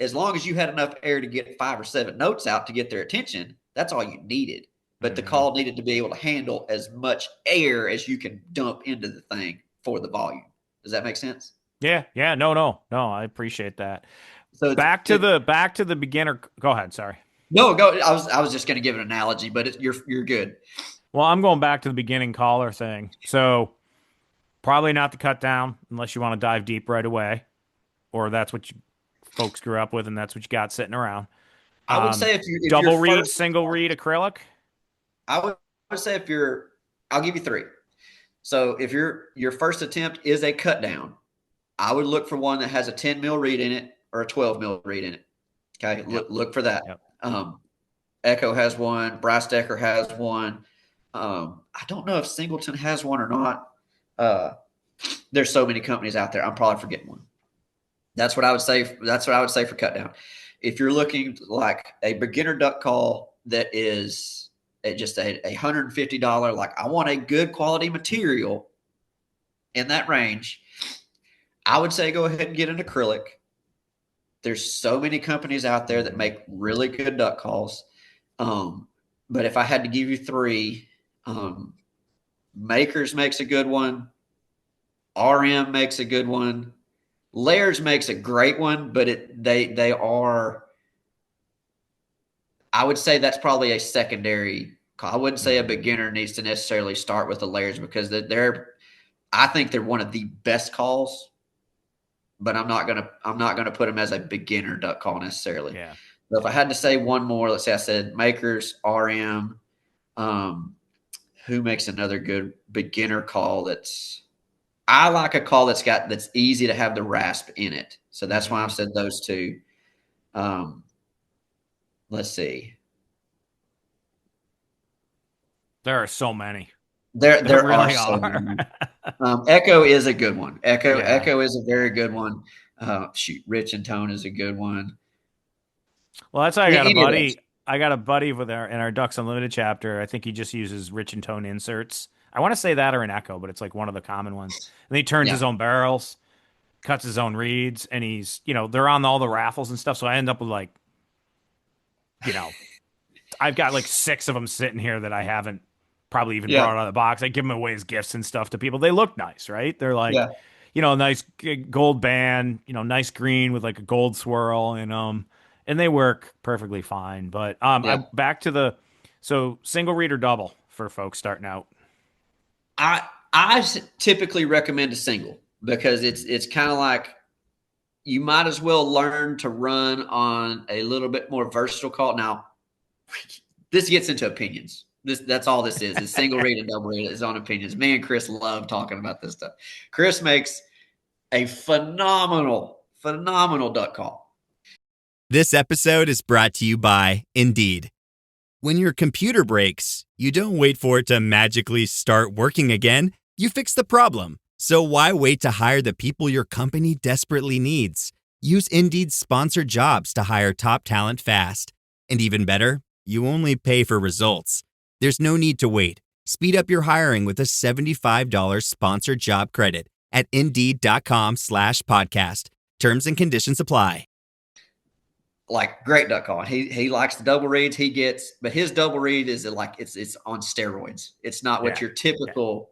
as long as you had enough air to get 5 or 7 notes out to get their attention, that's all you needed. But the call needed to be able to handle as much air as you can dump into the thing for the volume. Does that make sense? Yeah. No, I appreciate that. So back to the beginner. Go ahead. Sorry. No, go. I was just going to give an analogy, but you're good. Well, I'm going back to the beginning caller thing. So probably not the cut down unless you want to dive deep right away, or that's what you folks grew up with and that's what you got sitting around. I would say if double reed, single reed, acrylic. I would say I'll give you 3. So if your first attempt is a cut down, I would look for one that has a 10 mil reed in it or a 12 mil reed in it. Okay. Yep. Look for that. Yep. Echo has one. Bryce Decker has one. I don't know if Singleton has one or not. There's so many companies out there. I'm probably forgetting one. That's what I would say. That's what I would say for cut down. If you're looking like a beginner duck call that is just a $150, like I want a good quality material in that range, I would say go ahead and get an acrylic. There's so many companies out there that make really good duck calls. But if I had to give you 3, Makers makes a good one. RM makes a good one. Laird's makes a great one, but they are, I would say that's probably a secondary call. I wouldn't say a beginner needs to necessarily start with the Laird's because I think they're one of the best calls, but I'm not gonna put them as a beginner duck call necessarily. Yeah. So if I had to say one more, let's say I said Makers, RM, who makes another good beginner call I like a call that's easy to have the rasp in it. So that's why I've said those 2. Let's see. There are so many. There really are so are. many. Echo is a good one. Yeah. Echo is a very good one. Rich and Tone is a good one. Well, that's why I got a Any of buddy. those. I got a buddy with our in our Ducks Unlimited chapter. I think he just uses rich and tone inserts. I want to say that or an Echo, but it's like one of the common ones. And he turns Yeah. his own barrels, cuts his own reeds, and he's they're on all the raffles and stuff. So I end up with like, I've got like 6 of them sitting here that I haven't probably even brought out of the box. I give them away as gifts and stuff to people. They look nice, right? They're like, nice gold band, nice green with like a gold swirl in them, and they work perfectly fine. But I'm back to so single read or double for folks starting out. I typically recommend a single because it's kind of like you might as well learn to run on a little bit more versatile call. Now, this gets into opinions. That's all this is. It's single read and double read. It's on opinions. Me and Chris love talking about this stuff. Chris makes a phenomenal duck call. This episode is brought to you by Indeed. When your computer breaks, you don't wait for it to magically start working again. You fix the problem. So why wait to hire the people your company desperately needs? Use Indeed's sponsored jobs to hire top talent fast. And even better, you only pay for results. There's no need to wait. Speed up your hiring with a $75 sponsored job credit at Indeed.com/podcast. Terms and conditions apply. Like, great duck call. He likes the double reads he gets, but his double read is like it's on steroids. It's not what your typical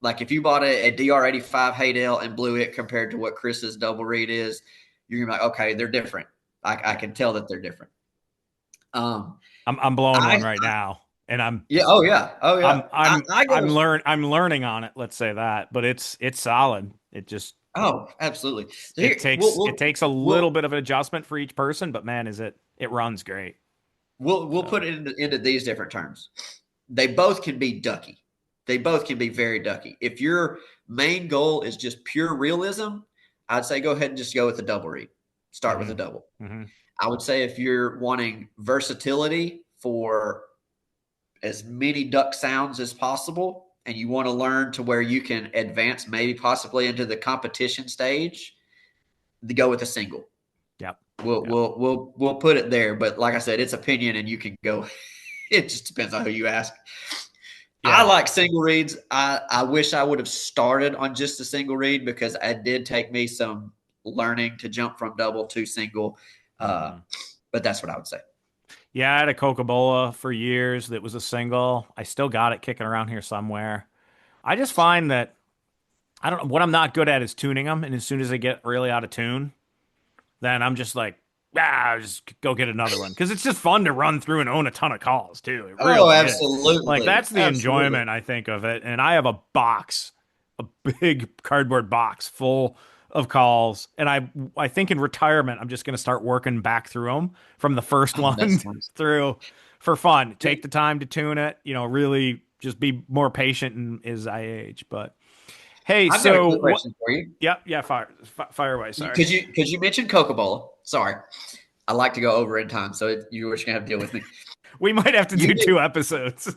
like if you bought a DR85 Haydale and blew it compared to what Chris's double read is, you're gonna be like, okay, they're different. I can tell that they're different. I'm blowing one right now, and I'm I'm learning on it. Let's say that, but it's solid. It just absolutely. It takes a little bit of an adjustment for each person, but man, it runs great. We'll put it into these different terms. They both can be ducky. They both can be very ducky. If your main goal is just pure realism, I'd say go ahead and just go with the double read. Start with a double. Mm-hmm. I would say if you're wanting versatility for as many duck sounds as possible, and you want to learn to where you can advance maybe possibly into the competition stage, go with a single. Yep. We'll put it there. But like I said, it's opinion, and you can go. It just depends on who you ask. Yeah. I like single reads. I wish I would have started on just a single read because it did take me some learning to jump from double to single. But that's what I would say. Yeah, I had a Coca-Cola for years that was a single. I still got it kicking around here somewhere. I just find that what I'm not good at is tuning them, and as soon as they get really out of tune, then I'm just like, just go get another one, because it's just fun to run through and own a ton of calls too. It really absolutely. Is. Like that's the enjoyment I think of it. And I have a big cardboard box full of calls, and I think in retirement I'm just going to start working back through them from the first one through for fun. Take the time to tune it, really just be more patient as I age. But hey, I've got a quick question for you. Yeah, fire away. Sorry, because you mentioned Coca-Cola. Sorry, I like to go over in time, so you were just gonna have to deal with me. We might have to do 2 episodes.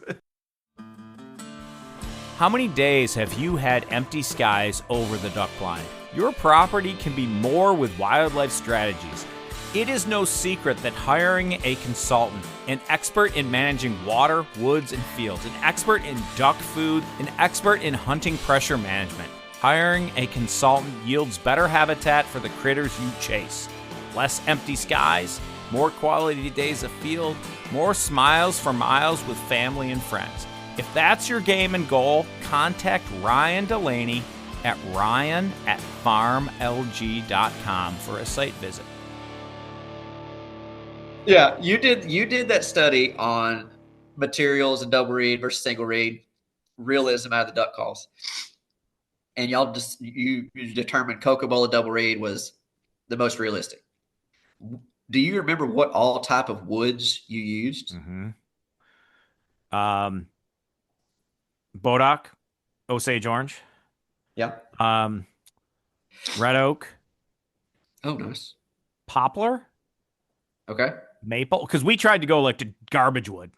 How many days have you had empty skies over the duck blind? Your property can be more with Wildlife Strategies. It is no secret that hiring a consultant, an expert in managing water, woods, and fields, an expert in duck food, an expert in hunting pressure management, hiring a consultant yields better habitat for the critters you chase. Less empty skies, more quality days afield, more smiles for miles with family and friends. If that's your game and goal, contact Ryan Delaney at ryan@farmlg.com for a site visit. Yeah, you did that study on materials and double read versus single read, realism out of the duck calls, and y'all you determined Coca-Cola double read was the most realistic. Do you remember what all type of woods you used? Bodock, Osage orange. Yeah. Red oak. Oh, nice. Poplar. Okay. Maple, because we tried to go like to garbage wood,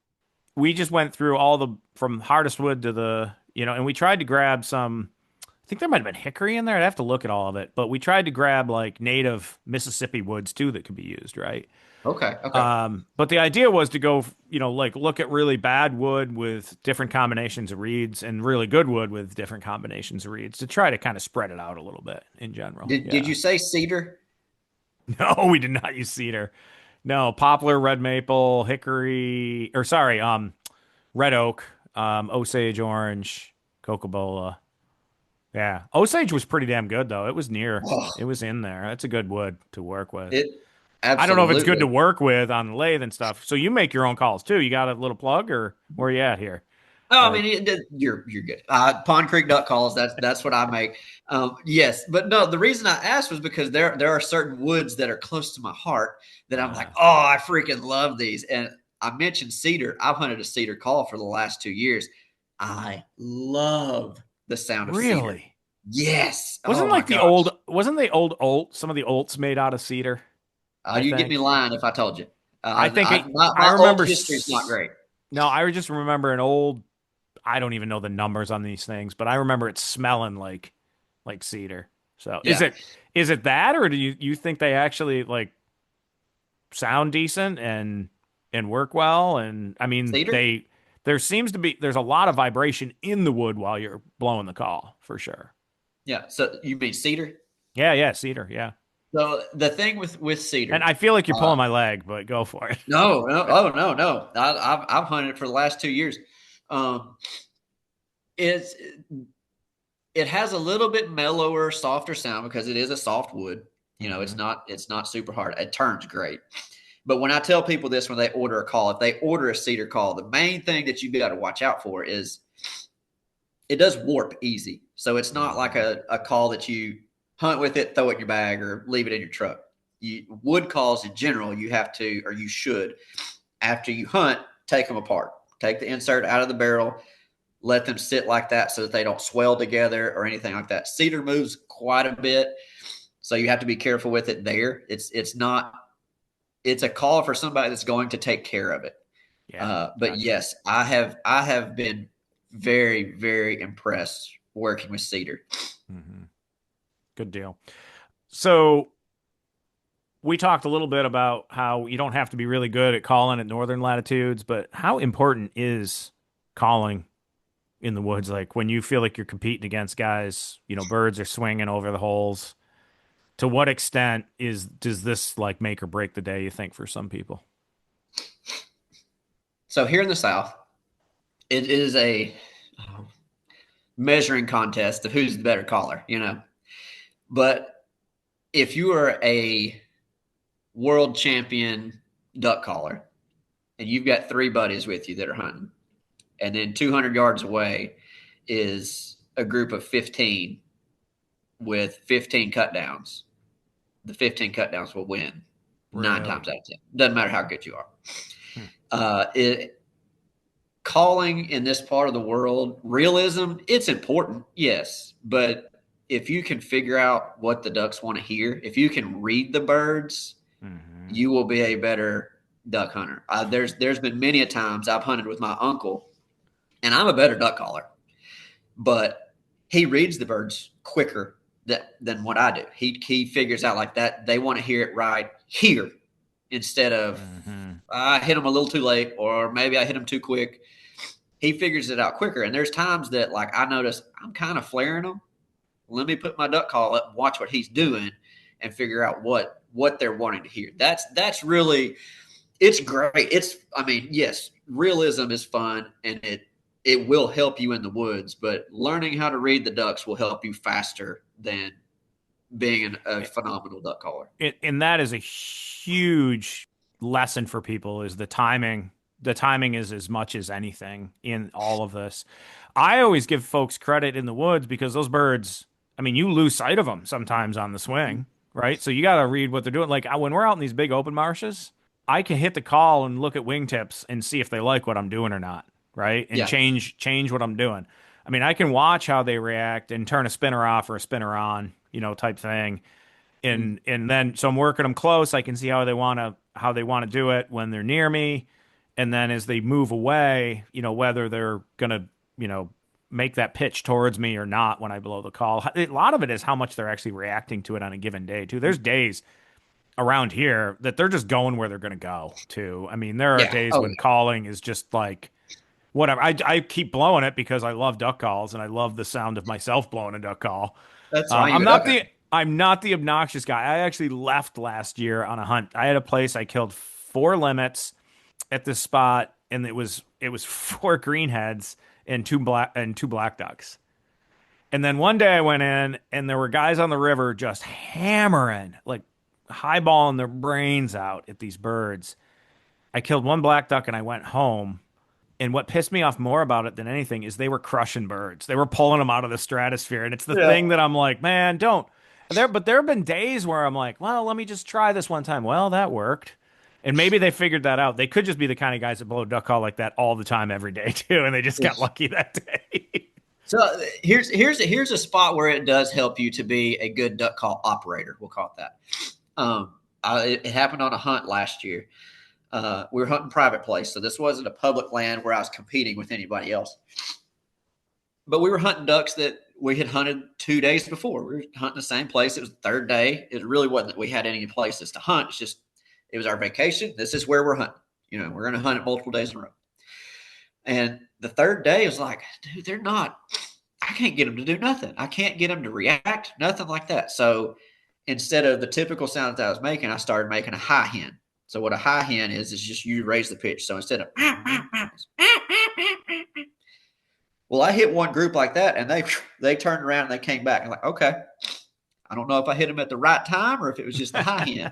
we just went through all the from hardest wood to the, and we tried to grab some. I think there might have been hickory in there. I'd have to look at all of it, but we tried to grab like native Mississippi woods too that could be used, right? Okay. Okay. But the idea was to go, like look at really bad wood with different combinations of reeds and really good wood with different combinations of reeds to try to kind of spread it out a little bit in general. Did you say cedar? No, we did not use cedar. No, poplar, red maple, hickory, or sorry, red oak, Osage orange, cocobolo. Yeah, Osage was pretty damn good though. It was near. Oh, It was in there. That's a good wood to work with. it I don't know if it's good to absolutely. work with on the lathe and stuff. So you make your own calls too. You got a little plug, or where you at here? Oh, I Like, mean, you're good. Pond Creek duck calls. That's what I make. Yes, but no. The reason I asked was because there are certain woods that are close to my heart that I'm like, oh, I freaking love these. And I mentioned cedar. I've hunted a cedar call for the last 2 years. I love the sound of cedar. really? Yes. Wasn't Oh my like the gosh. old? Wasn't the old olt? Some of the olts made out of cedar. I You get me think. lying if I told you. I think I My old remember. history is not great. No, I just remember an old. I don't even know the numbers on these things, but I remember it smelling like cedar. So Yeah. is it that, or do you think they actually like sound decent and work well? And I mean, Cedar? there's a lot of vibration in the wood while you're blowing the call for sure. Yeah. So you mean cedar? Yeah, cedar, yeah. So the thing with cedar, And I feel like you're pulling my leg, but go for it. no, oh no. I've hunted it for the last 2 years. It's it has a little bit mellower, softer sound because it is a soft wood. It's not super hard. It turns great. But when I tell people this when they order a call, if they order a cedar call, the main thing that you got to watch out for is it does warp easy. So it's not like a call that you hunt with it, throw it in your bag, or leave it in your truck. Wood calls in general, you have to, or you should, after you hunt, take them apart. Take the insert out of the barrel, let them sit like that so that they don't swell together or anything like that. Cedar moves quite a bit, so you have to be careful with it there. It's a call for somebody that's going to take care of it. Yeah. But Gotcha. yes, I have been very, very impressed working with cedar. Mm-hmm. Good deal. So we talked a little bit about how you don't have to be really good at calling at northern latitudes, but how important is calling in the woods? Like when you feel like you're competing against guys, birds are swinging over the holes. To what extent does this like make or break the day, you think, for some people? So here in the South, it is a measuring contest of who's the better caller, But if you are a world champion duck caller and you've got 3 buddies with you that are hunting, and then 200 yards away is a group of 15 with 15 cut downs, the 15 cut downs will win 9 times out of 10. Doesn't matter how good you are. Calling in this part of the world, realism, it's important, yes, but if you can figure out what the ducks want to hear, if you can read the birds, you will be a better duck hunter. There's been many a times I've hunted with my uncle, and I'm a better duck caller, but he reads the birds quicker than what I do. He figures out like that they want to hear it right here instead of I hit them a little too late or maybe I hit them too quick. He figures it out quicker, and there's times that like I notice I'm kind of flaring them. Let me put my duck call up and watch what he's doing and figure out what they're wanting to hear. That's really, it's great. Yes, realism is fun and it will help you in the woods, but learning how to read the ducks will help you faster than being a phenomenal duck caller. And that is a huge lesson for people is the timing. The timing is as much as anything in all of this. I always give folks credit in the woods because those birds, you lose sight of them sometimes on the swing, right? So you got to read what they're doing. Like when we're out in these big open marshes, I can hit the call and look at wingtips and see if they like what I'm doing or not, right? And change what I'm doing. I can watch how they react and turn a spinner off or a spinner on, type thing. And then so I'm working them close. I can see how they want to do it when they're near me. And then as they move away, whether they're going to, make that pitch towards me or not when I blow the call. A lot of it is how much they're actually reacting to it on a given day, too. There's days around here that they're just going where they're going to go, too. I mean, there are days when calling is just like, whatever. I keep blowing it because I love duck calls and I love the sound of myself blowing a duck call. That's I'm not the obnoxious guy. I actually left last year on a hunt. I had a place I killed 4 limits at this spot, and it was 4 greenheads and two black ducks. And then one day I went in and there were guys on the river just hammering, like highballing their brains out at these birds. I killed 1 black duck and I went home. And what pissed me off more about it than anything is they were crushing birds. They were pulling them out of the stratosphere. And it's the thing that I'm like, man, don't. But there have been days where I'm like, well, let me just try this one time. Well, that worked. And maybe they figured that out. They could just be the kind of guys that blow a duck call like that all the time, every day, too. And they just got lucky that day. So here's a spot where it does help you to be a good duck call operator. We'll call it that. It happened on a hunt last year. We were hunting private place, so this wasn't a public land where I was competing with anybody else. But we were hunting ducks that we had hunted 2 days before. We were hunting the same place. It was the 3rd day. It really wasn't that we had any places to hunt. It's just it was our vacation. This is where we're hunting. We're going to hunt it multiple days in a row. And the 3rd day was like, dude, they're not. I can't get them to do nothing. I can't get them to react, nothing like that. So instead of the typical sound that I was making, I started making a high hen. So what a high hen is just you raise the pitch. So instead of well, I hit one group like that, and they turned around and they came back. I'm like, okay, I don't know if I hit them at the right time or if it was just the high hen.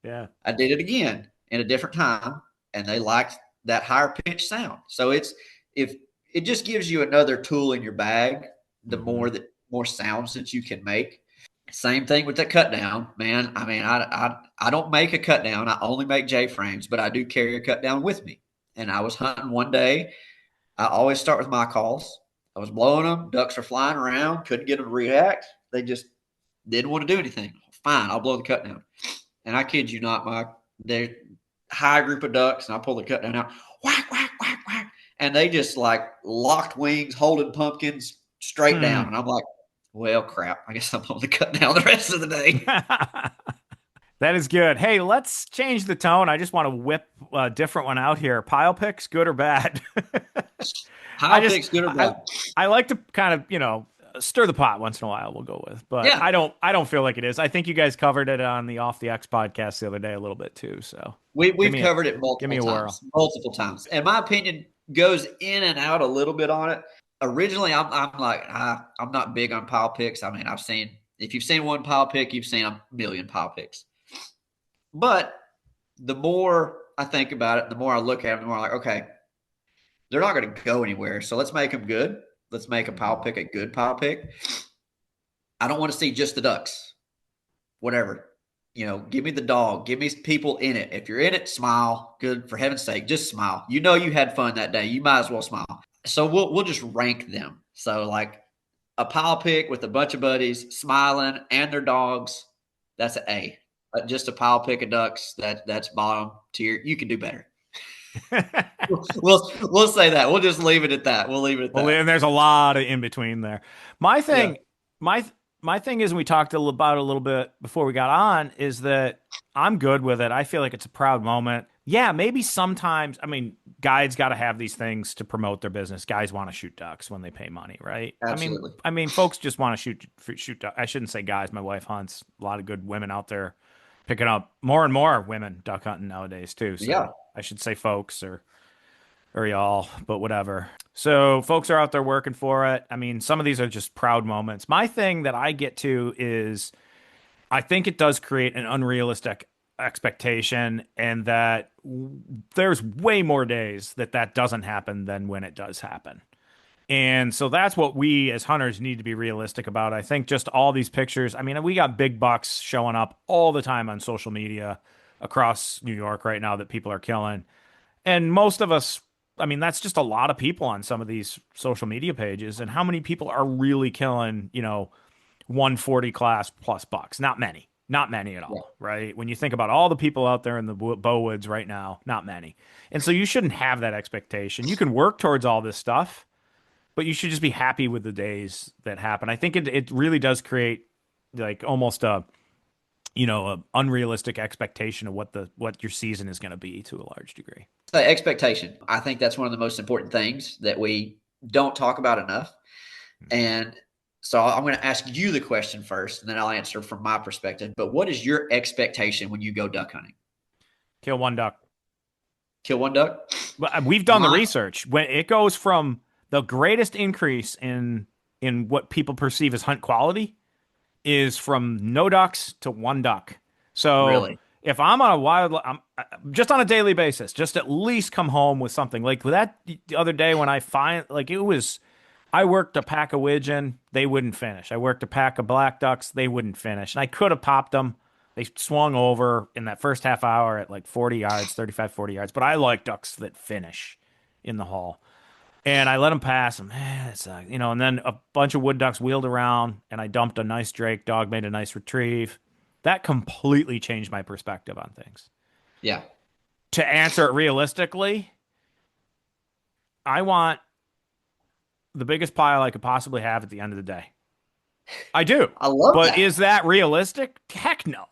Yeah, I did it again in a different time, and they liked that higher pitch sound. So if it just gives you another tool in your bag, the more sounds that you can make. Same thing with the cut down, man. I mean, I don't make a cut down. I only make J frames, but I do carry a cut down with me. And I was hunting one day. I always start with my calls. I was blowing them. Ducks were flying around. Couldn't get them to react. They just didn't want to do anything. Fine, I'll blow the cut down. And I kid you not, they're high group of ducks, and I pull the cut down out. Whack, whack, whack, whack. And they just like locked wings, holding pumpkins straight down. And I'm like, well, crap. I guess I'm going to cut down the rest of the day. That is good. Hey, let's change the tone. I just want to whip a different one out here. Pile picks, good or bad? Pile picks, good or bad? I like to kind of, stir the pot once in a while. We'll go with, but yeah. I don't feel like it is. I think you guys covered it on the Off the X podcast the other day a little bit too. So we've covered it multiple times. And my opinion goes in and out a little bit on it. Originally, I'm like, I'm not big on pile picks. I mean, if you've seen one pile pick, you've seen a million pile picks. But the more I think about it, the more I look at them, the more I'm like, okay, they're not going to go anywhere. So let's make them good. Let's make a pile pick a good pile pick. I don't want to see just the ducks. Whatever. Give me the dog. Give me people in it. If you're in it, smile. Good. For heaven's sake, just smile. You had fun that day. You might as well smile. So we'll just rank them. So like a pile pick with a bunch of buddies smiling and their dogs, that's an A. Just a pile pick of ducks, that's bottom tier. You can do better. we'll say that. We'll just leave it at that. We'll leave it at that. And there's a lot of in between there. My thing, my thing is, and we talked about it a little bit before we got on, is that I'm good with it. I feel like it's a proud moment. Yeah, maybe sometimes, guides got to have these things to promote their business. Guys want to shoot ducks when they pay money, right? Absolutely. I mean, folks just want to shoot ducks. I shouldn't say guys. My wife hunts. A lot of good women out there picking up more and more women duck hunting nowadays too. So yeah. I should say folks or y'all, but whatever. So folks are out there working for it. Some of these are just proud moments. My thing that I get to is I think it does create an unrealistic expectation, and that there's way more days that doesn't happen than when it does happen. And so that's what we as hunters need to be realistic about. I think just all these pictures, we got big bucks showing up all the time on social media across New York right now that people are killing. And most of us, that's just a lot of people on some of these social media pages. And how many people are really killing, 140 class plus bucks? Not many. Not many at all, right? When you think about all the people out there in the bow woods right now, not many. And so you shouldn't have that expectation. You can work towards all this stuff, but you should just be happy with the days that happen. I think it really does create like almost a unrealistic expectation of what your season is going to be to a large degree. Expectation. I think that's one of the most important things that we don't talk about enough. And so I'm going to ask you the question first, and then I'll answer from my perspective. But what is your expectation when you go duck hunting? Kill one duck. Kill one duck? But we've done the research. When it goes from the greatest increase in what people perceive as hunt quality is from no ducks to one duck. So really? If I'm on I'm just on a daily basis, just at least come home with something. Like that the other day when I I worked a pack of widgeon, they wouldn't finish. I worked a pack of black ducks, they wouldn't finish. And I could have popped them. They swung over in that first half hour at like 40 yards, 35, 40 yards. But I like ducks that finish in the hall. And I let them pass, and man, it's and then a bunch of wood ducks wheeled around, and I dumped a nice drake. Dog made a nice retrieve. That completely changed my perspective on things. Yeah. To answer it realistically, I want the biggest pile I could possibly have at the end of the day. I do. I love that. But is that realistic? Heck no.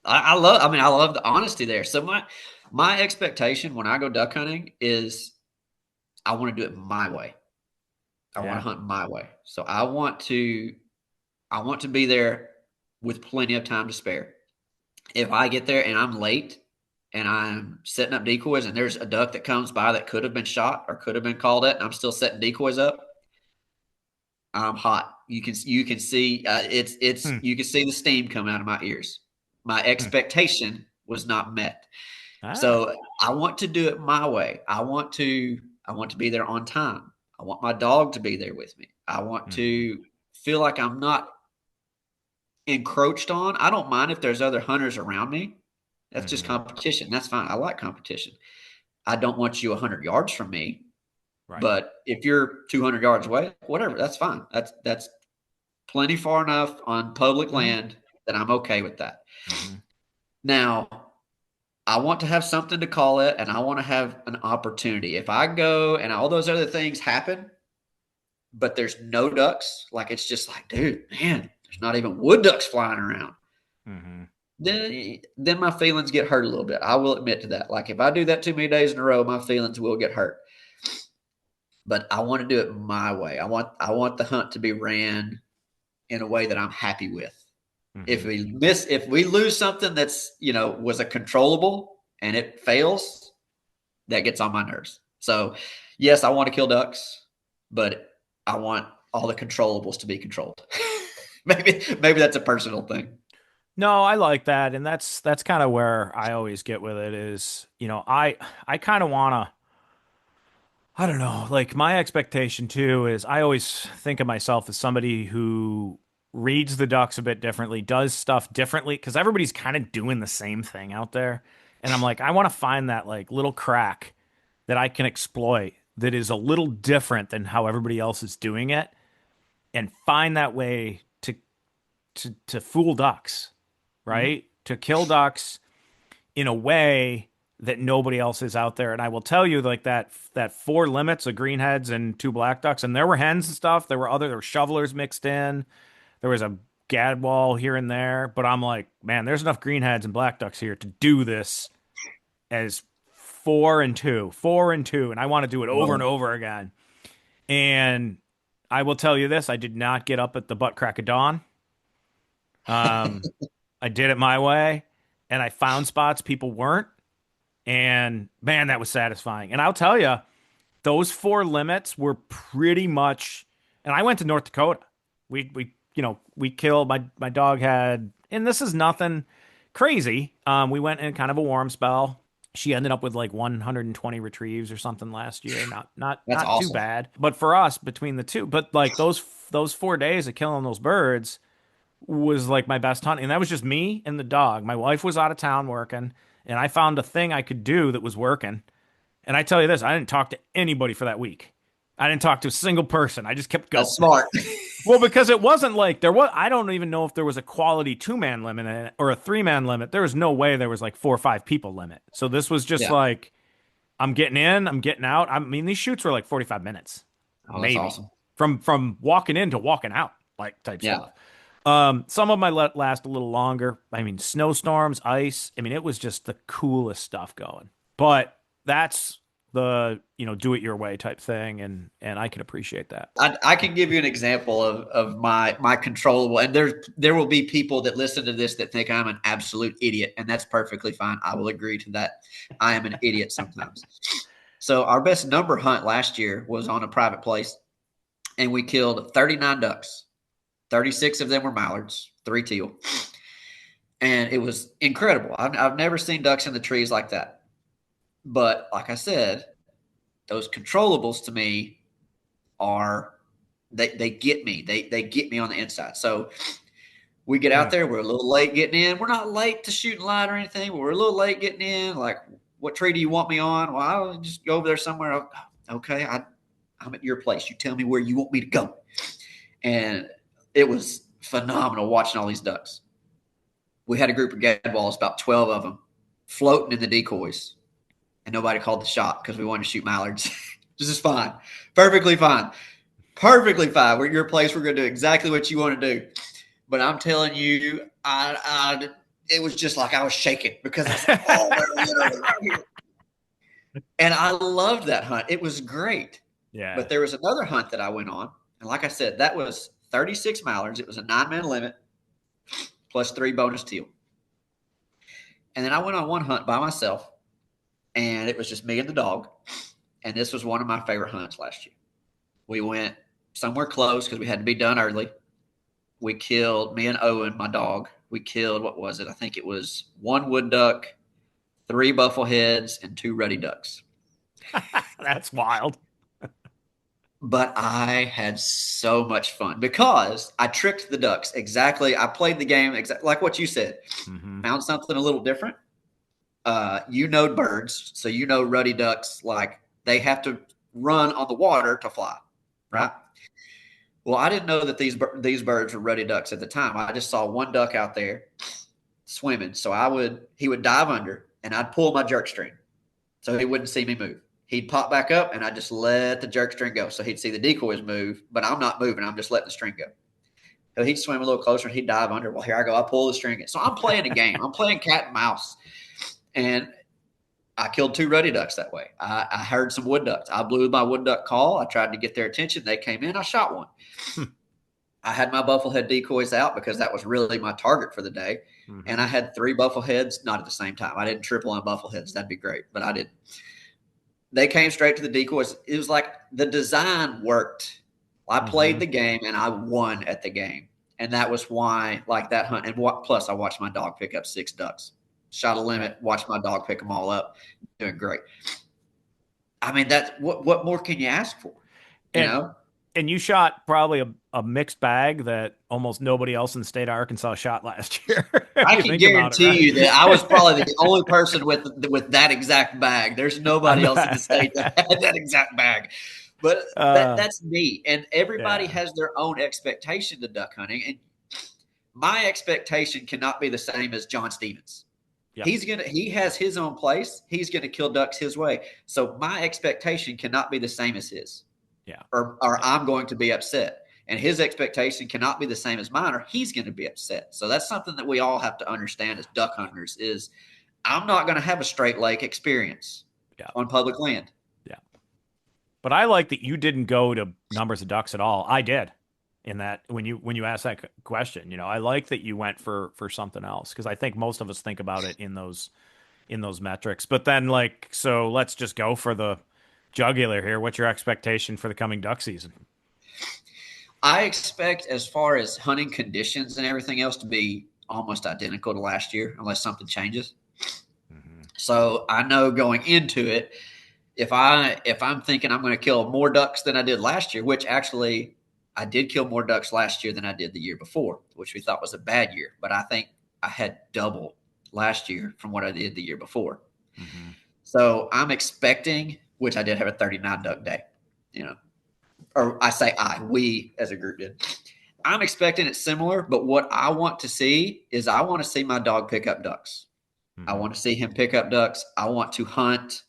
I love the honesty there. So my expectation when I go duck hunting is I want to do it my way. I want to hunt my way. So I want to be there with plenty of time to spare. If I get there and I'm late and I'm setting up decoys and there's a duck that comes by that could have been shot or could have been called at and I'm still setting decoys up, I'm hot. You can see you can see the steam coming out of my ears. My expectation was not met. So I want to do it my way. I want to be there on time. I want my dog to be there with me. I want to feel like I'm not encroached on. I don't mind if there's other hunters around me. That's just competition. That's fine. I like competition. I don't want you 100 yards from me. Right. But if you're 200 yards away, whatever, that's fine. That's plenty far enough on public land that I'm okay with that. Now, I want to have something to call it, and I want to have an opportunity. If I go and all those other things happen, but there's no ducks, like it's just like, dude, man, there's not even wood ducks flying around. Then my feelings get hurt a little bit. I will admit to that. Like if I do that too many days in a row, my feelings will get hurt. But I want to do it my way. I want the hunt to be ran in a way that I'm happy with. If we lose something that's, was a controllable and it fails, that gets on my nerves. So yes, I want to kill ducks, but I want all the controllables to be controlled. maybe that's a personal thing. No, I like that. And that's kind of where I always get with it is, I kind of want to, I don't know, like my expectation too is I always think of myself as somebody who reads the ducks a bit differently, does stuff differently, because everybody's kind of doing the same thing out there. And I'm like, I want to find that like little crack that I can exploit that is a little different than how everybody else is doing it and find that way to fool ducks, right? To kill ducks in a way that nobody else is out there. And I will tell you like that 4 limits of greenheads and 2 black ducks, and there were hens and stuff. There were shovelers mixed in. There was a gadwall here and there, but I'm like, man, there's enough greenheads and black ducks here to do this as 4 and 2, and I want to do it over and over again. And I will tell you this, I did not get up at the butt crack of dawn. I did it my way, and I found spots people weren't, and man, that was satisfying. And I'll tell you, those 4 limits were pretty much, and I went to North Dakota. We killed, my dog had, and this is nothing crazy. We went in kind of a warm spell. She ended up with like 120 retrieves or something last year. Not awesome. Too bad. But for us, between the two, but like those 4 days of killing those birds was like my best hunt. And that was just me and the dog. My wife was out of town working, and I found a thing I could do that was working. And I tell you this, I didn't talk to anybody for that week. I didn't talk to a single person. I just kept going. That's smart. Well, because it wasn't like I don't even know if there was a quality 2-man limit in it or a 3-man limit. There was no way there was like 4 or 5 people limit. So this was just Yeah. like, I'm getting in, I'm getting out. I mean, these shoots were like 45 minutes, Oh, that's maybe awesome. from walking in to walking out, like type Yeah. stuff. Some of them might last a little longer. I mean, snowstorms, ice. I mean, it was just the coolest stuff going. But that's the, do it your way type thing, and I can appreciate that. I can give you an example of my controllable, and there will be people that listen to this that think I'm an absolute idiot, and that's perfectly fine. I will agree to that. I am an idiot sometimes. So our best number hunt last year was on a private place, and we killed 39 ducks. 36 of them were mallards, 3 teal. And it was incredible. I've never seen ducks in the trees like that. But like I said, those controllables to me are they get me. They get me on the inside. So we get out there. We're a little late getting in. We're not late to shooting line or anything, but we're a little late getting in. Like, what tree do you want me on? Well, I'll just go over there somewhere. Okay, I'm at your place. You tell me where you want me to go. And it was phenomenal watching all these ducks. We had a group of gadwalls, about 12 of them, floating in the decoys. And nobody called the shot because we wanted to shoot mallards. This is fine. Perfectly fine. Perfectly fine. We're at your place. We're going to do exactly what you want to do. But I'm telling you, it was just like I was shaking because I was like, oh, and I loved that hunt. It was great. Yeah. But there was another hunt that I went on. And like I said, that was 36 mallards. It was a 9-man limit plus 3 bonus teal. And then I went on one hunt by myself, and it was just me and the dog. And this was one of my favorite hunts last year. We went somewhere close because we had to be done early. We killed, me and Owen, my dog, we killed, what was it? I think it was 1 wood duck, 3 buffleheads, and 2 ruddy ducks. That's wild. But I had so much fun because I tricked the ducks. Exactly. I played the game exactly like what you said. Mm-hmm. Found something a little different. Birds. So ruddy ducks, like they have to run on the water to fly, right? Well, I didn't know that these birds were ruddy ducks at the time. I just saw one duck out there swimming. So he would dive under, and I'd pull my jerk string so he wouldn't see me move. He'd pop back up, and I just let the jerk string go. So he'd see the decoys move, but I'm not moving. I'm just letting the string go. So he'd swim a little closer, and he'd dive under. Well, here I go. I pull the string in. So I'm playing a game. I'm playing cat and mouse. And I killed 2 ruddy ducks that way. I heard some wood ducks. I blew my wood duck call. I tried to get their attention. They came in. I shot one. I had my bufflehead decoys out because that was really my target for the day. Mm-hmm. And I had 3 buffleheads, not at the same time. I didn't triple on buffleheads. That'd be great, but I didn't. They came straight to the decoys. It was like the design worked. I played the game, and I won at the game. And that was why, like that hunt. And plus, I watched my dog pick up 6 ducks. Shot a limit, watched my dog pick them all up. Doing great. I mean, that's what more can you ask for? You know? And you shot probably a mixed bag that almost nobody else in the state of Arkansas shot last year. I can guarantee you that I was probably the only person with that exact bag. There's nobody else in the state that had that exact bag. But that's me. And everybody has their own expectation to duck hunting. And my expectation cannot be the same as John Stevens. Yep. He has his own place. He's going to kill ducks his way. So my expectation cannot be the same as his. Yeah. Or I'm going to be upset. And his expectation cannot be the same as mine, or he's going to be upset. So that's something that we all have to understand as duck hunters is I'm not going to have a straight lake experience on public land. Yeah. But I like that you didn't go to numbers of ducks at all. I did. In that when you asked that question, I like that you went for something else, because I think most of us think about it in those metrics. But then so let's just go for the jugular here. What's your expectation for the coming duck season? I expect, as far as hunting conditions and everything else, to be almost identical to last year, unless something changes. Mm-hmm. So I know going into it, if I'm thinking I'm going to kill more ducks than I did last year, which actually I did kill more ducks last year than I did the year before, which we thought was a bad year. But I think I had double last year from what I did the year before. Mm-hmm. So I'm expecting, which I did have a 39 duck day, or I say we as a group did. I'm expecting it similar, but what I want to see is I want to see my dog pick up ducks. I want to see him pick up ducks. I want to hunt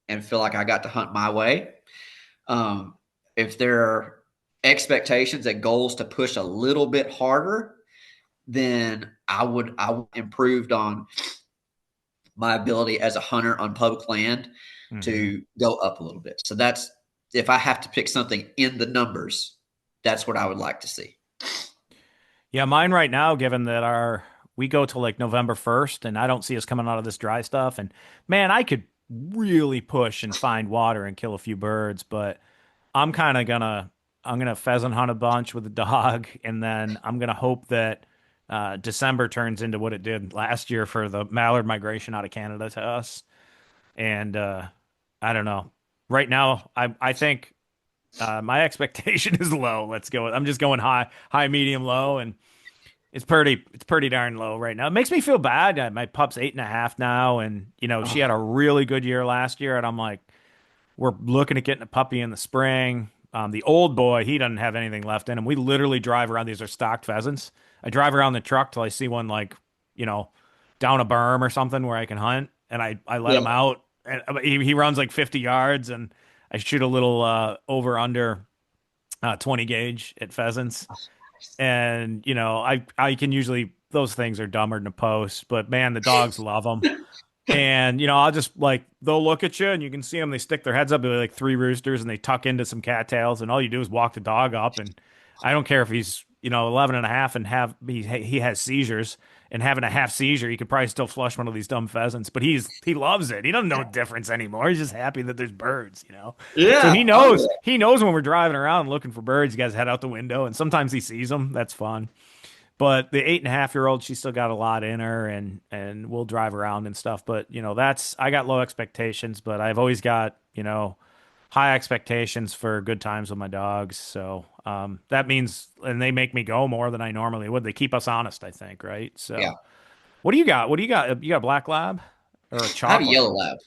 and feel like I got to hunt my way. If there are expectations and goals to push a little bit harder, then I would improved on my ability as a hunter on public land to go up a little bit. So that's, if I have to pick something in the numbers, that's what I would like to see. Yeah, mine right now, given that we go to like November 1st and I don't see us coming out of this dry stuff. And man, I could really push and find water and kill a few birds, but I'm kind of I'm gonna pheasant hunt a bunch with the dog. And then I'm going to hope that December turns into what it did last year for the mallard migration out of Canada to us. And I don't know. Right now, I think my expectation is low. Let's go. I'm just going high, medium, low, and it's pretty darn low right now. It makes me feel bad. My pup's 8.5 now, and she had a really good year last year, and I'm like, we're looking at getting a puppy in the spring. The old boy, he doesn't have anything left in him. We literally drive around. These are stocked pheasants. I drive around the truck till I see one down a berm or something where I can hunt, and I let him out, and he runs like 50 yards, and I shoot a little over under 20 gauge at pheasants. And, I can usually, those things are dumber than a post, but man, the dogs love them. And, I'll just they'll look at you and you can see them. They stick their heads up like 3 roosters and they tuck into some cattails, and all you do is walk the dog up. And I don't care if he's, 11 and a half and he has seizures, and having a half seizure, he could probably still flush one of these dumb pheasants, but he loves it. He doesn't know the difference anymore. He's just happy that there's birds, Yeah. So he knows when we're driving around looking for birds, you guys head out the window, and sometimes he sees them. That's fun. But the 8.5-year-old, she's still got a lot in her, and we'll drive around and stuff. But, I got low expectations, but I've always got, high expectations for good times with my dogs. So that means, and they make me go more than I normally would. They keep us honest, I think, right? So yeah. What do you got? You got a black lab or a chocolate? I have a yellow lab.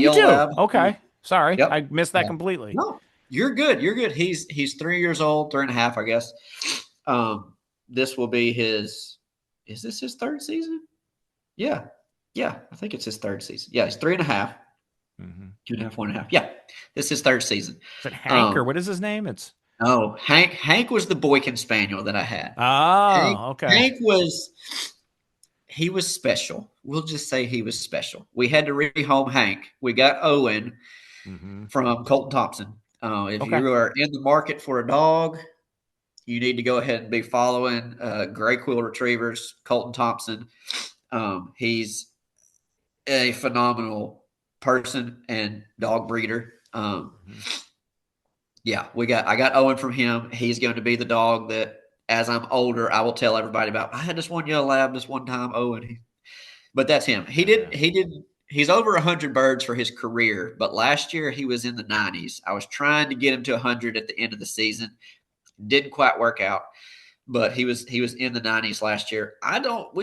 You do? Lab. Okay. Sorry. Yep. I missed that completely. No, you're good. He's 3 years old, 3.5, I guess. This will be is this his third season? Yeah. I think it's his third season. Yeah. He's 3.5. 2.5, 1.5. Yeah. This is his third season. Is it Hank or what is his name? Hank was the Boykin Spaniel that I had. Oh, okay. Hank was special. We'll just say he was special. We had to rehome Hank. We got Owen from Colton Thompson. If you are in the market for a dog, you need to go ahead and be following Gray Quill Retrievers, Colton Thompson. He's a phenomenal person and dog breeder. I got Owen from him. He's going to be the dog that, as I'm older, I will tell everybody about. I had this one yellow lab this one time, Owen. But that's him. He's over 100 birds for his career, but last year he was in the 90s. I was trying to get him to 100 at the end of the season. Didn't quite work out, but he was in the 90s last year. I don't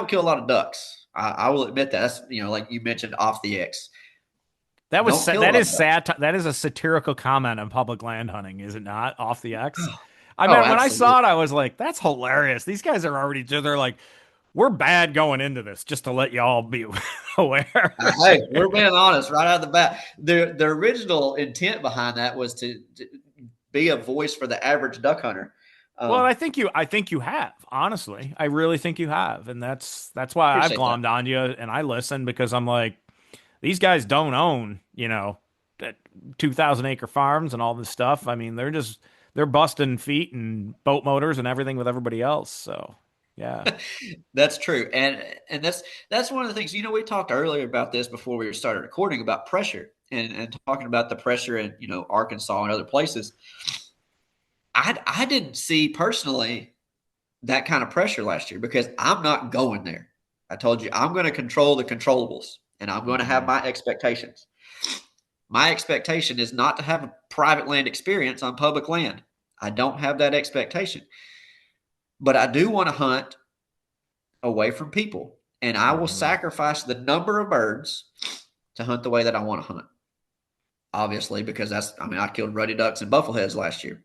kill a lot of ducks. I will admit that. That's, like you mentioned, off the X. That is sad. That is a satirical comment on public land hunting, is it not? Off the X. When I saw it, I was like, "That's hilarious." These guys are already. They're like, "We're bad going into this," just to let y'all be aware. Hey, we're being honest right out of the bat. The original intent behind that was to be a voice for the average duck hunter. Well, I think you have, honestly. I really think you have, and that's why I've glommed on you and I listen, because I'm like, these guys don't own, 2,000 acre farms and all this stuff. I mean, they're busting feet and boat motors and everything with everybody else. So, yeah, that's true. And that's one of the things, we talked earlier about this before we started recording about pressure and talking about the pressure in, Arkansas and other places. I didn't see personally that kind of pressure last year because I'm not going there. I told you I'm going to control the controllables, and I'm going to have my expectations. My expectation is not to have a private land experience on public land. I don't have that expectation. But I do want to hunt away from people, and I will sacrifice the number of birds to hunt the way that I want to hunt. Obviously, because I killed ruddy ducks and buffleheads last year.